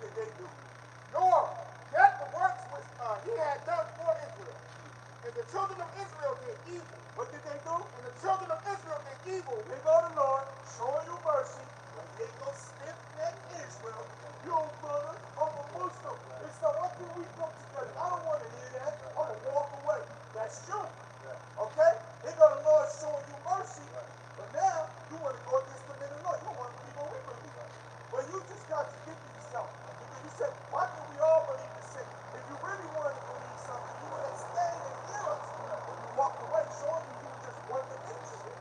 A: did they do?
B: Nor yet the works which he had done for Israel. And the children of Israel did evil.
A: What did they do?
B: And the children of Israel did evil.
A: Here go the Lord, showing you mercy. When they go stiff-necked Israel, yo, brother, I'm a Muslim. It's not what can we come together? I don't want to hear that. I'm going to walk away. That's you. Okay? Here go the Lord showing you mercy. But now, you want to go against the men of the Lord. You don't want to believe what we believe. Well, you just contradicted yourself. Because you said, why can't we all believe the same? If you really wanted to believe something, you would have stayed and hear us. When you walked away, showing you were just one-dimensional.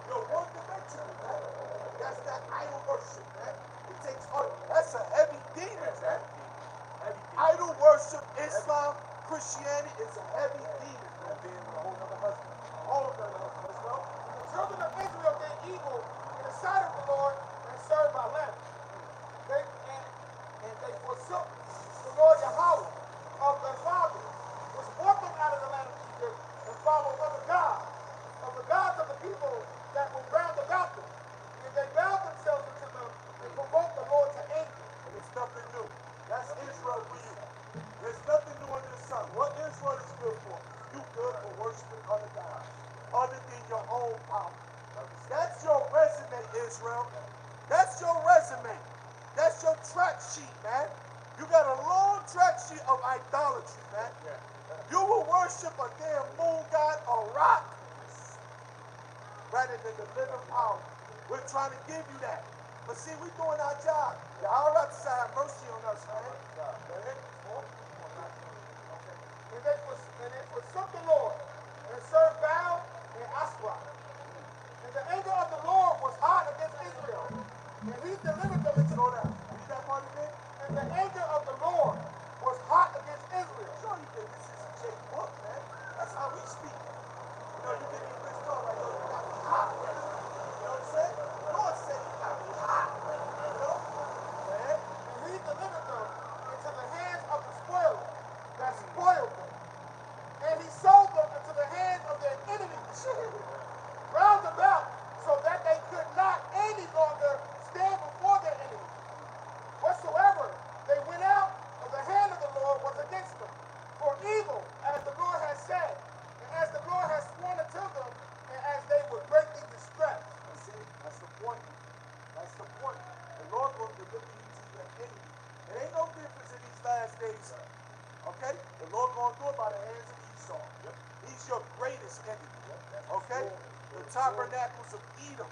A: You're one-dimensional, man. That's that idol worship, man. It takes on. That's a heavy demon, man. Idol worship, Islam, Christianity is a heavy demon, man. Being a whole other husband. A whole other husband. Let's go.
B: The children of Israel did evil in the sight of the Lord and served by land. And they forsook the Lord Yahweh of their fathers, which brought them out of the land of Egypt, and followed other gods, of the gods of the people that were round about them. And they bowed themselves unto them and provoked the Lord to anger.
A: And it's nothing new. That's Israel for you. There's nothing new under the sun. What Israel is good for? You good for worshiping other gods, other than your own power. That's your resume, Israel. That's your resume. That's your track sheet, man. You got a long track sheet of idolatry, man. You will worship a damn moon god, a rock, rather than the living power. We're trying to give you that. But see, we're doing our job. Yahweh have mercy on us, man.
B: And they forsook the Lord and served Baal and Asherah. And the anger of the Lord was hot against Israel. And he delivered them into
A: Slow down. Read that part again.
B: And the anger of the Lord was hot against Israel.
A: Sure you did. This is a J book, man. That's how we speak. You know, you can even this talk like, yo, you got me hot. You know what I'm saying? The Lord said you got me hot. You know? Man.
B: And he delivered them into the hands of the spoiler that spoiled them. And he sold them into the hands of their enemies round about, so that they could not any longer stand before their enemies. Whatsoever they went out of the hand of the Lord was against them, for evil, as the Lord has said, and as the Lord has sworn unto them, and as they were greatly distressed.
A: See, that's the point. That's the point. The Lord will deliver you to your enemy. There ain't no difference in these last days, sir. Okay? The Lord gonna do it by the hands of Esau. He's your greatest enemy. Okay? The tabernacles of Edom.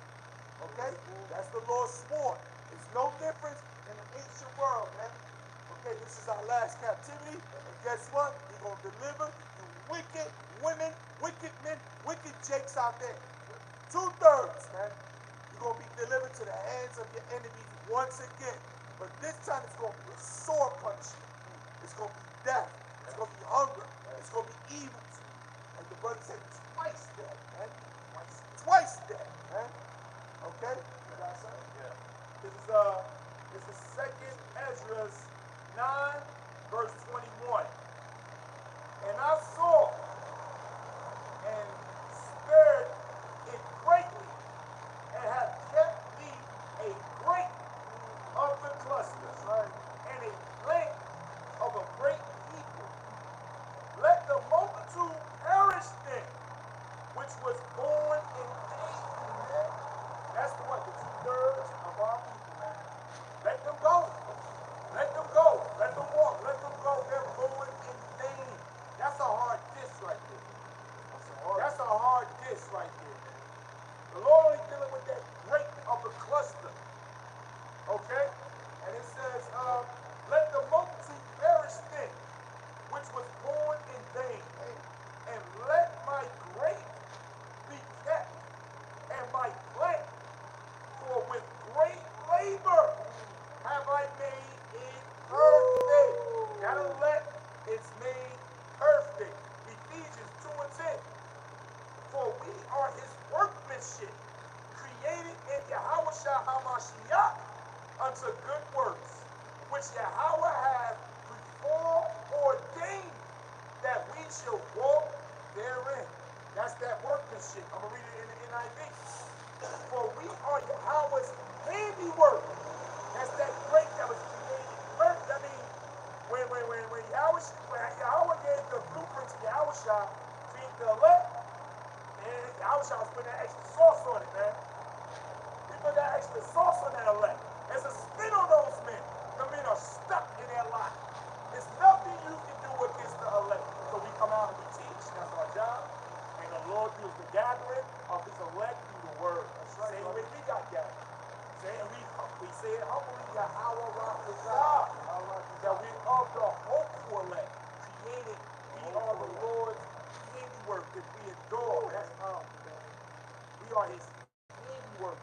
A: Okay? That's the Lord's sword. It's no difference in the ancient world, man. Okay, this is our last captivity. And guess what? He's gonna deliver you wicked women, wicked men, wicked jakes out there. 2/3, man. You're going to be delivered to the hands of your enemies once again. But this time it's going to be a sore punishment. It's going to be death. It's going to be hunger. It's going to be evils. Like the brother said, twice dead, man. Twice dead, man. Okay? You got something?
C: Yeah. This is 2nd Ezra 9, verse 21. And I saw and spared it greatly, and have kept thee a great of the clusters, right, and a length of a great people. Let the multitude perish then, which was born in pain. That's the what? The 2/3 of our people, man. Let them go. Let them go. Let them walk. Let them go. They're born in pain. That's a hard diss right there. That's a hard diss right there, man. The Lord is dealing with that break of the cluster. Okay? And it says, let the multitude perish then, which was born in vain. And let my grape be kept, and my plant, for with great labor have I made it perfect. Gotta let it's made perfect. Ephesians 2:10. For we are his workmanship, created in Yahushua HaMashiach unto good works, which Yahweh hath before ordained that we shall walk therein. That's that workmanship. I'm going to read it in the NIV. For we are Yahweh's handiwork. That's that grape that was created perfect. That
B: Good job. That we of the hopeful elect, created, we are the Lord's handiwork that we adore. That's we are His handiwork.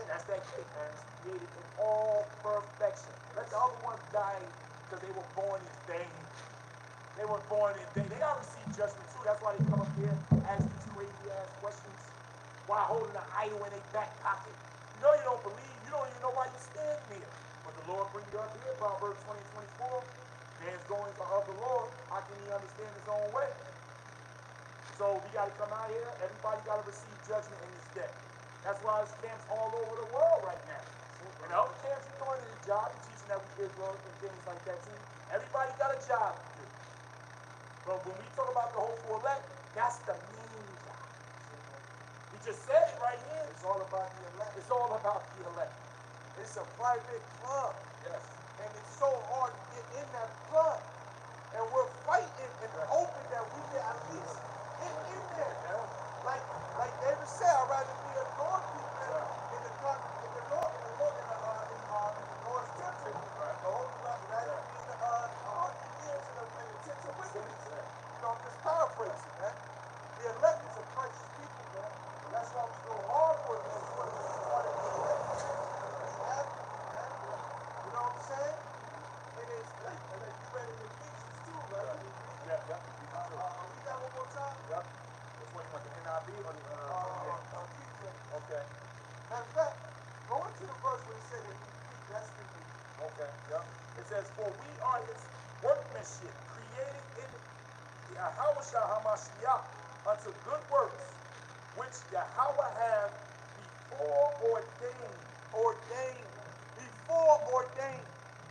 B: That's that thing, man. It's created in all perfection. Let the other ones die because they were born in vain. They were born in vain. They gotta receive judgment too. That's why they come up here and ask these crazy ass questions while holding an idol in their back pocket. You know you don't believe. You don't even know why you're standing here. But the Lord brings you up here, Proverbs 20:24. Man's going of the Lord. How can he understand his own way? So we got to come out here. Everybody got to receive judgment in this day. That's why there's camps all over the world right now. And other camps, you're doing a job. You're teaching that we Israel and things like that too. Everybody got a job to do. But when we talk about the hopeful elect, that's the main job. He just said it right here.
A: It's all about the elect.
B: It's all about the elect.
A: It's a private club.
B: Yes.
A: And it's so hard to get in that club. And we're fighting and hoping that we can at least get in there.
B: Yeah.
A: Like David said, I'd rather be a doorkeeper in the Lord's temple.
B: Right.
A: Rather be in the 100 years in the tents of wickedness. You know, I'm just paraphrasing, man. The elect is a precious people, man. That's why we go hard for it. That's what we started to do. You know what I'm saying? And it's like, and then you read in Ephesians too, right?
B: Yeah.
A: Read that one more time.
B: Yep. Which one you want, the NIV or the Okay.
A: Matter of fact, go into the verse where he said that he predestined me.
B: Okay. Yep. It says, for we are his workmanship, created in Yahushua HaMashiach unto good works, which Yahweh have before ordained.
A: Before ordained.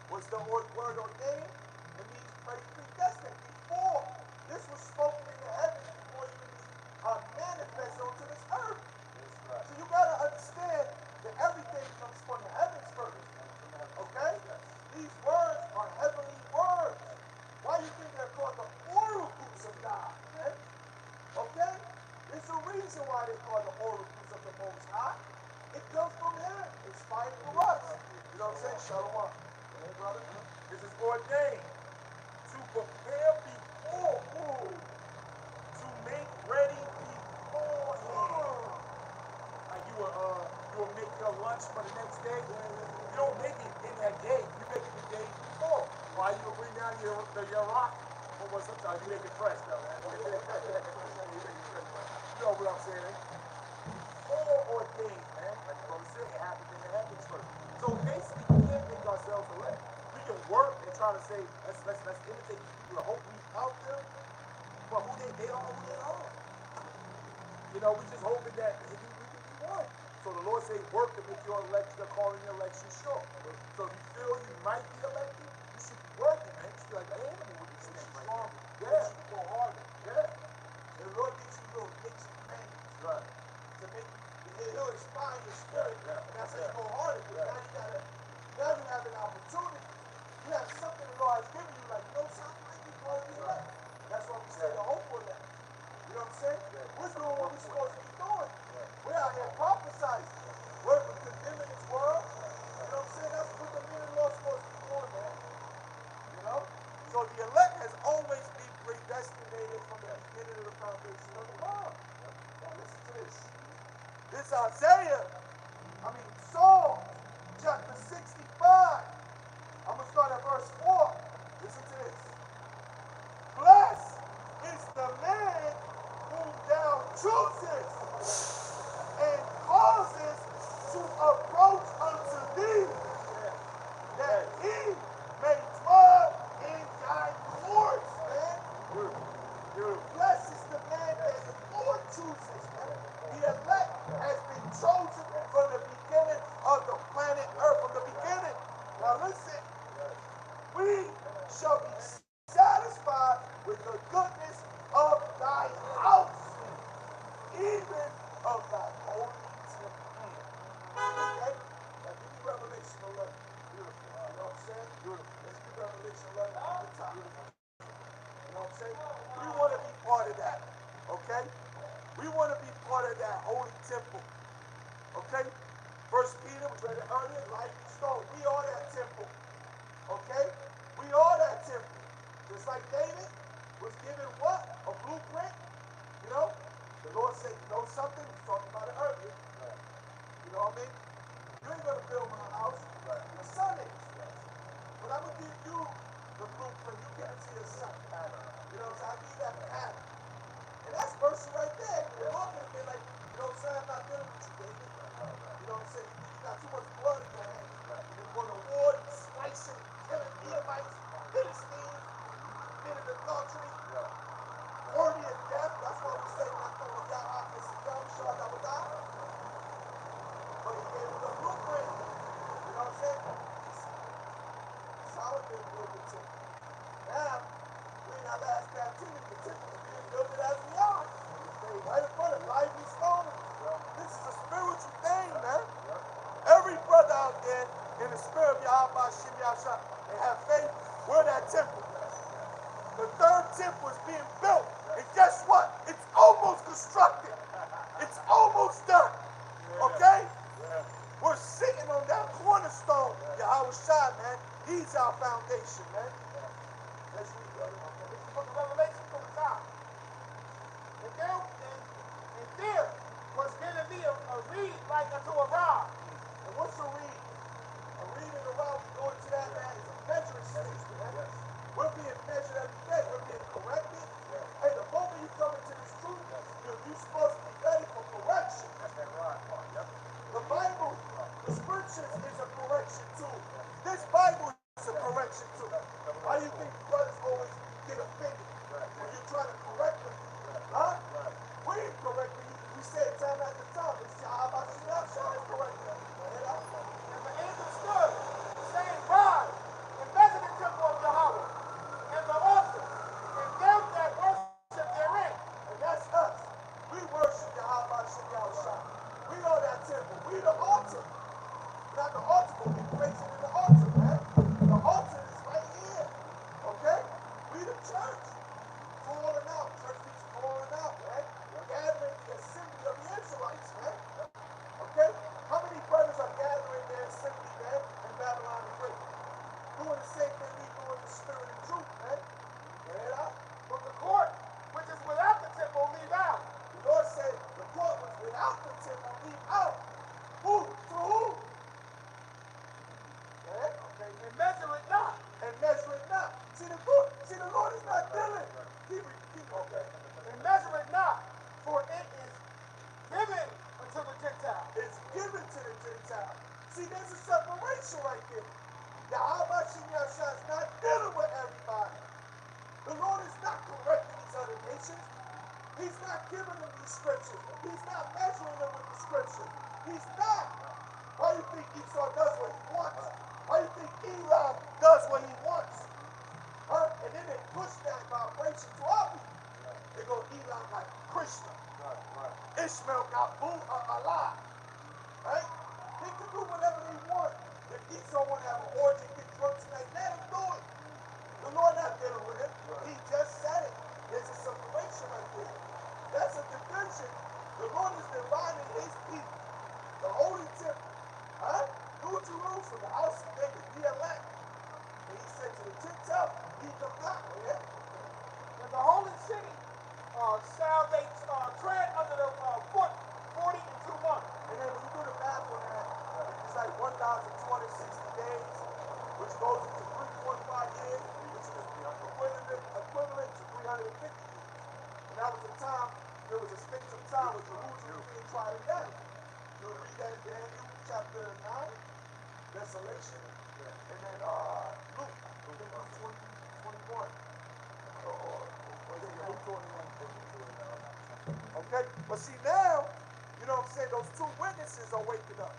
A: What's the word ordained? It means predestined. Before. This was spoken in the heavens before it even manifested onto this earth.
B: That's right.
A: So you gotta understand that everything comes from the heavens first. Okay? These words are heavenly words. Why do you think they're called the oracles of God? Okay? Okay? There's a reason why they're called the oracles of the Most High. It comes from Him. It's fine for us. You know what I'm saying? Shalom. Hey, brother?
B: This is ordained to prepare before, to make ready beforehand. Like you will make your lunch for the next day. You don't make it in that day. You make it the day before. Why you bring down your rock? Well, sometimes you make it fresh though. You know what I'm saying? Foreordained, man. Like the brother said, it happened in the heavens first. So basically, we can't make ourselves elect. We can work and try to say, let's imitate these people. I hope we help them. But who they don't know who they are. You know, we just hoping that we can be one. So the Lord say, work to make your election, calling your election sure. So if you feel you might be elected, you should be working, man. You should be like an animal with these things right now.
A: Yeah. You should go harder.
B: Yeah.
A: And the Lord gives you little nicks and crannies.
B: Right.
A: To make you, He'll inspire your spirit.
B: Yeah.
A: And that's how you go harder. Because now you have an opportunity. You have something the Lord has given you, like, you know something, I can call you elect. That's why we say the hope for that. You know what I'm saying? We're doing what we're supposed to be doing. We're out here prophesying. We're condemning this world. You know what I'm saying? That's what the men of the Lord are supposed to be doing, man. You know? So the elect has always been predestinated from the beginning of the foundation of the world. Now listen to this. This Psalm chapter 65. I'm going to start at verse 4. Listen to this. Blessed is the man whom thou choosest and causes to approach unto thee, that he may dwell in thy courts, man. Blessed is the man that the Lord chooses, man. The elect has been chosen from the beginning of the planet Earth, from the beginning. Now listen, we shall be satisfied with the goodness of thy house, even of thy holy temple. Okay? Now give me Revelation 11. Beautiful. You know what I'm saying? Beautiful. Let's get Revelation 11 on the top. You know what I'm saying? We want to be part of that. Okay? We want to be part of that holy temple. Okay? First Peter, we read it earlier, light and stone. We are that temple. like David was given what? A blueprint? You know? The Lord said, you know something? He's talking about it earlier. You know what I mean? You ain't gonna build my house. Your son is. But I'm gonna give you the blueprint. You give it to your son. You know what I'm saying? I give you that pattern. And that's mercy right there. The Lord could have been like, you know what I'm saying? I'm not dealing with you, David. You know what I'm saying? You got too much blood in your hand. You're going to war, slicing, killing Edomites, Philistines, committed adultery, worthy of death. That's why we say not going to Yahweh and Saddam Shah that would die. But he gave him the blueprint. You know what I'm saying? Solomon built the temple. Now, we're in our last captivity. The temple is being built as we are. Right in front of lively stone. This is a spiritual thing, man. Every brother out there in the spirit of Yahweh Shem Yahshua and have faith, we're that temple. The third temple is being built. And guess what? It's almost constructed. It's almost done. Okay? We're sitting on that cornerstone. Yahweh Shai, man. He's our foundation, man. Let's read, brother.
B: Okay, this is from the Revelation from the top. And there was given me a reed like unto a rod.
A: And what's a reed? A reed and a rod, we go into that, man, is a measuring stick, man. We're being measured every day. We're being corrected. Hey, the moment you come into this truth, you're supposed to be ready for correction. The Bible, the scriptures is a correction tool. This Bible is a correction tool. Why do you think brothers always get offended when you're trying to correct them? Huh? We ain't correcting you. We say it time after time. It's Yahweh Shah is correcting us.
B: And the angel stood, saying, Rise, and measure the temple of Yahweh, and the altar, and them that worship therein.
A: And that's us. We worship Yahweh Shah. We are that temple. We the altar. Not the altar, but we praising in the altar, man. The altar is right here. Okay? We the church. Falling out. Church keeps falling out, man. Gathering the assembly of the Israelites, man. Okay? How many brothers are gathering their assembly, man, in Babylon the Great? Doing the same thing we do in the spirit and truth, man. Yeah?
B: But the court, which is without the temple, leave out.
A: The Lord said the court was without the temple, leave out. Who? To who? Yeah?
B: Okay, and measure it not.
A: And measure it not. See the Lord is not dealing. Keep okay.
B: And measure it not, for it is given unto the Gentiles.
A: It's given to the Gentiles. See, there's a separation right there. Yahweh Shem Yahshua is not dealing with everybody. The Lord is not correcting these other nations. He's not giving them these scriptures. He's not measuring them with the scriptures. He's not. Why do you think Esau does what he wants? Why do you think Elam does what he wants? Huh? And then they push that vibration to our people. They go Elam like Krishna. Ishmael got alive. Right? They can do whatever they want. If Esau want to have an orgy, get drunk tonight, let him do it. The Lord not dealing with him. He just said it. There's a separation right there. That's a division. The Lord is dividing his people. The holy temple. Huh? New Jerusalem, the house of David, the elect. And he said to the Gentiles, he the black. Yeah?
B: And the holy city shall they tread under the foot 40 and 2 months.
A: And then when you do the math on that, it's like 1,260 days, which goes into 3.5 years, which is equivalent to 350 years. And that was a time, there was a space of time when Jerusalem was being tried again. You'll read that in Daniel chapter 9, Desolation, and then Luke 21. Okay, but see now, you know what I'm saying, those two witnesses are waking up.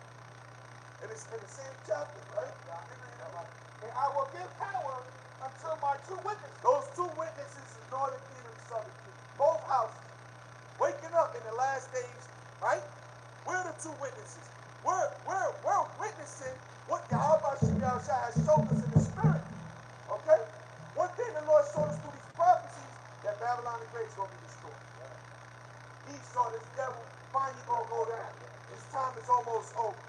A: And it's in the same chapter, right?
B: And I will give power unto my 2 witnesses.
A: Those 2 witnesses is Northern Kingdom and Southern Kingdom. Both houses. Waking up in the last days, right? We're the 2 witnesses. We're witnessing what Yahweh Shem Yahshua has shown us in the spirit. Okay? One thing the Lord showed us through these prophecies, that Babylon the Great is going to be destroyed. He saw this devil finally going to go down. His time is almost over.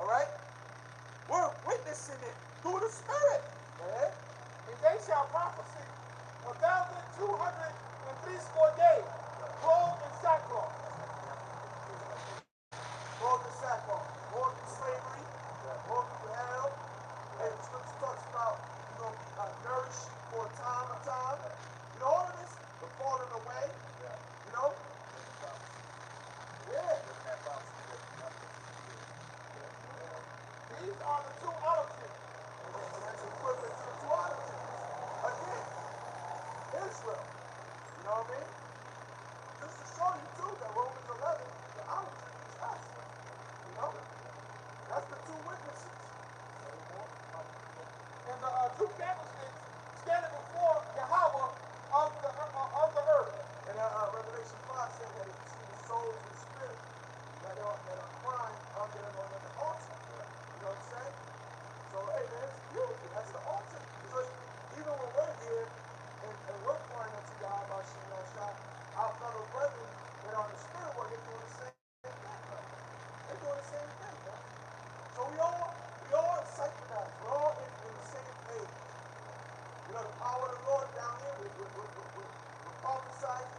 A: All right? We're witnessing it through the spirit. Man.
B: And they shall prophesy of two candlesticks standing before Yahweh of the earth.
A: And Revelation 5 said that if you see the souls and the spirit that are crying on the altar. You know what I'm saying? So, hey, man, it's beautiful. That's the altar. So, even when we're here and we're crying unto Yahweh Shem Shah, our fellow brethren that are in the spirit world, they're doing the same thing. They're doing the same thing, man. So we all synchronized. We're all in the same page. You know, the power of the Lord down here, we're prophesying,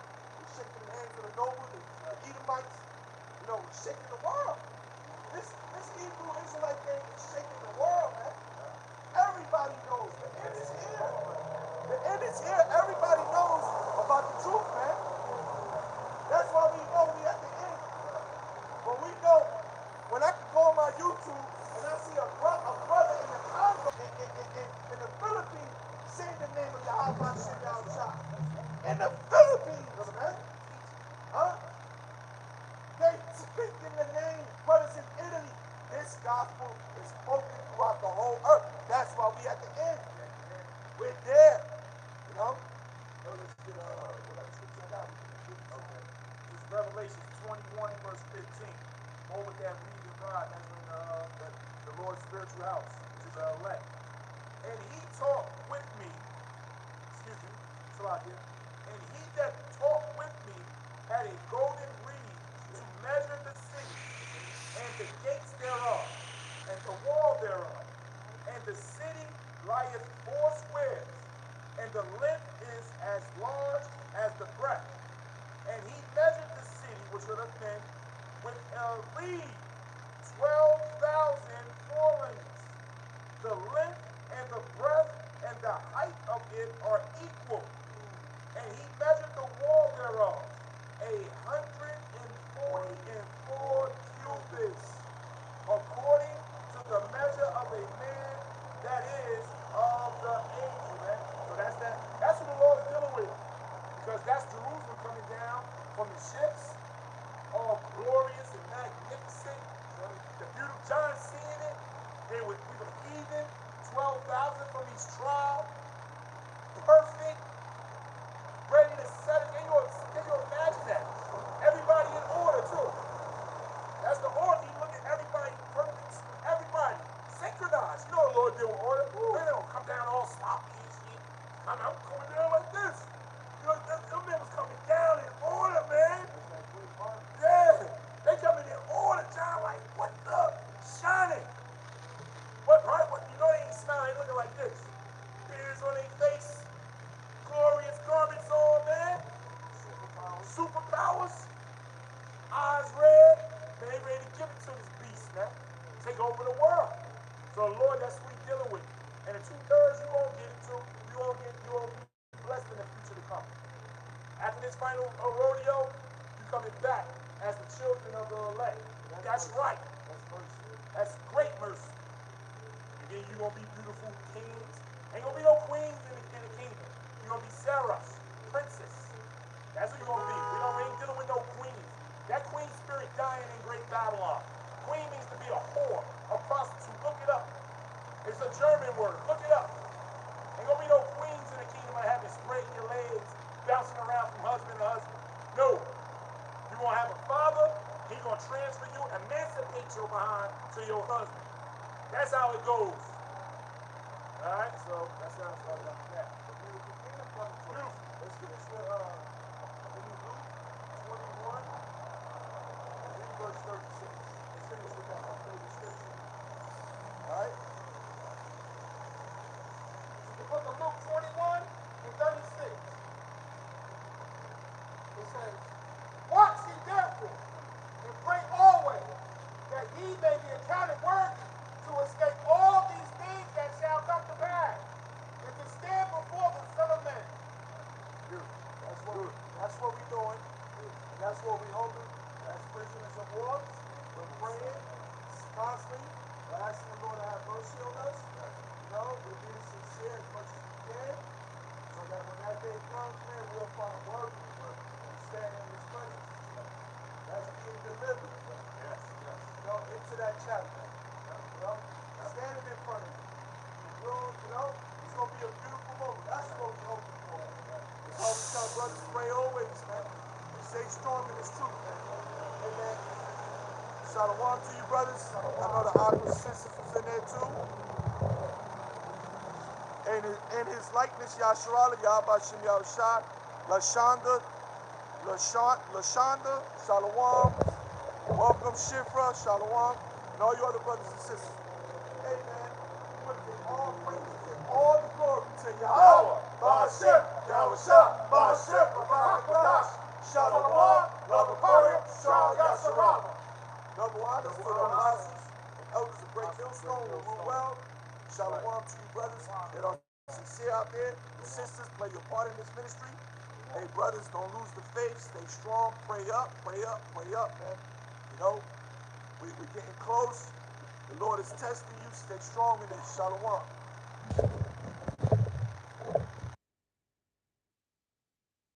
A: we're shaking the hands of the noble, the Edomites, you know, we're shaking the world. This Hebrew Israelite thing is shaking the world, man. Everybody knows. The end is here. The end is here. Everybody knows about the truth, man. That's why we know we at the end. But we know, when I can go on my YouTube and I see a brother in the Congo, in the Philippines, saying the name of Yahweh Shem Shah. In the Philippines, man. Huh? They speak in the name, brothers in Italy. This gospel is spoken throughout the whole earth. That's why we at the end. We're there. You know? So let's get what scripture I got.
C: Okay. This is Revelation 21, verse 15. More with that reading rod, that's in the Lord's spiritual house, which is elect. And he talked with me, excuse me, Salakia, and he that talked with me had a golden reed to measure the city, and the gates thereof, and the wall thereof. And the city lieth 4 squares, and the length is as large as the breadth. And he measured the city, which are the men, with a reed 12,000 furlongs. The length and the breadth and the height of it are equal. And he measured the wall thereof 144 cubits, according to the measure of a man that is of the angel, man. So that's what the Lord's dealing with. Because that's Jerusalem coming down from the ships, all glorious and magnificent. The beautiful John seeing it. We were heathen, 12,000 from each tribe, perfect, ready to set it. Can you imagine that? Everybody in order too. That's the order. You look at everybody perfect, everybody synchronized. You know the Lord deal with order. They don't come down all sloppy and shit. I'm coming down like this. You know, them men was coming down in order, man. Yeah, they coming in order, John, like, what the? Shining. What, right? What, you know they ain't smiling, they looking like this. Beards on their face, glorious garments on, man. Superpowers. Eyes red. Man, they ready to give it to this beast, man. Take over the world. So, Lord, that's what we're dealing with. And the 2/3 you won't get it to. You won't be blessed in the future to come. After this final rodeo, you're coming back as the children of the elect. That's right.
A: That's mercy.
C: That's great mercy. And then you're going to be beautiful kings. Ain't going to be no queens in the kingdom. You're going to be Sarahs, princess. That's what you're going to be. We ain't dealing with no queens. That queen spirit dying in Great Babylon. Queen means to be a whore, a prostitute. Look it up. It's a German word. Look it up. Ain't going to be no queens in the kingdom of heaven spreading your legs, bouncing around from husband to husband. No. You're going to have a father. He's going to transfer you, emancipate your behind to your husband. That's how it goes. All right, so that's how it's all about that.
A: Beautiful.
C: Let's get
A: Luke 21, read verse 36. Let's finish with that favorite scripture. All right?
B: The book of Luke 21 and 36. It says, watch ye therefore, and pray always, that ye may be accounted worthy to escape all these things that shall come to pass, and to stand before the Son of Man.
A: That's what we're doing. And that's what we're hoping. As prisoners of war, we're praying constantly. We're asking the Lord to have mercy on us. You know, we're being sincere as much as we can. So that when that day comes, man, we'll find worthy to stand in His presence. That's being delivered.
C: Yes.
A: You know, into that chapter. You know, standing in front of you. You know, it's true, man. Amen. Shalom to you, brothers. I know the Aqua Sisters was in there too. In his likeness, Yasharala, Yahbashim Yahushua, Lashonda, Shalom. Welcome, Shifra, Shalom, and all you other brothers and sisters. Hey, man, we want to give all praises and all the glory to Yahweh, Ba'ashem, Yahushua, Ba'ashem, Ba'akadash, Shalom, Lavakoria, Shal Yasharala. Double honors to the apostles and elders of Great Millstone who rule well. Shalom to you, brothers that are sincere out there. The sisters, play your part in this ministry. Hey, brothers, don't lose the faith. Stay strong. Pray up, pray up, pray up, man. You know, we're getting close. The Lord is testing you. Stay strong in this. Shalom.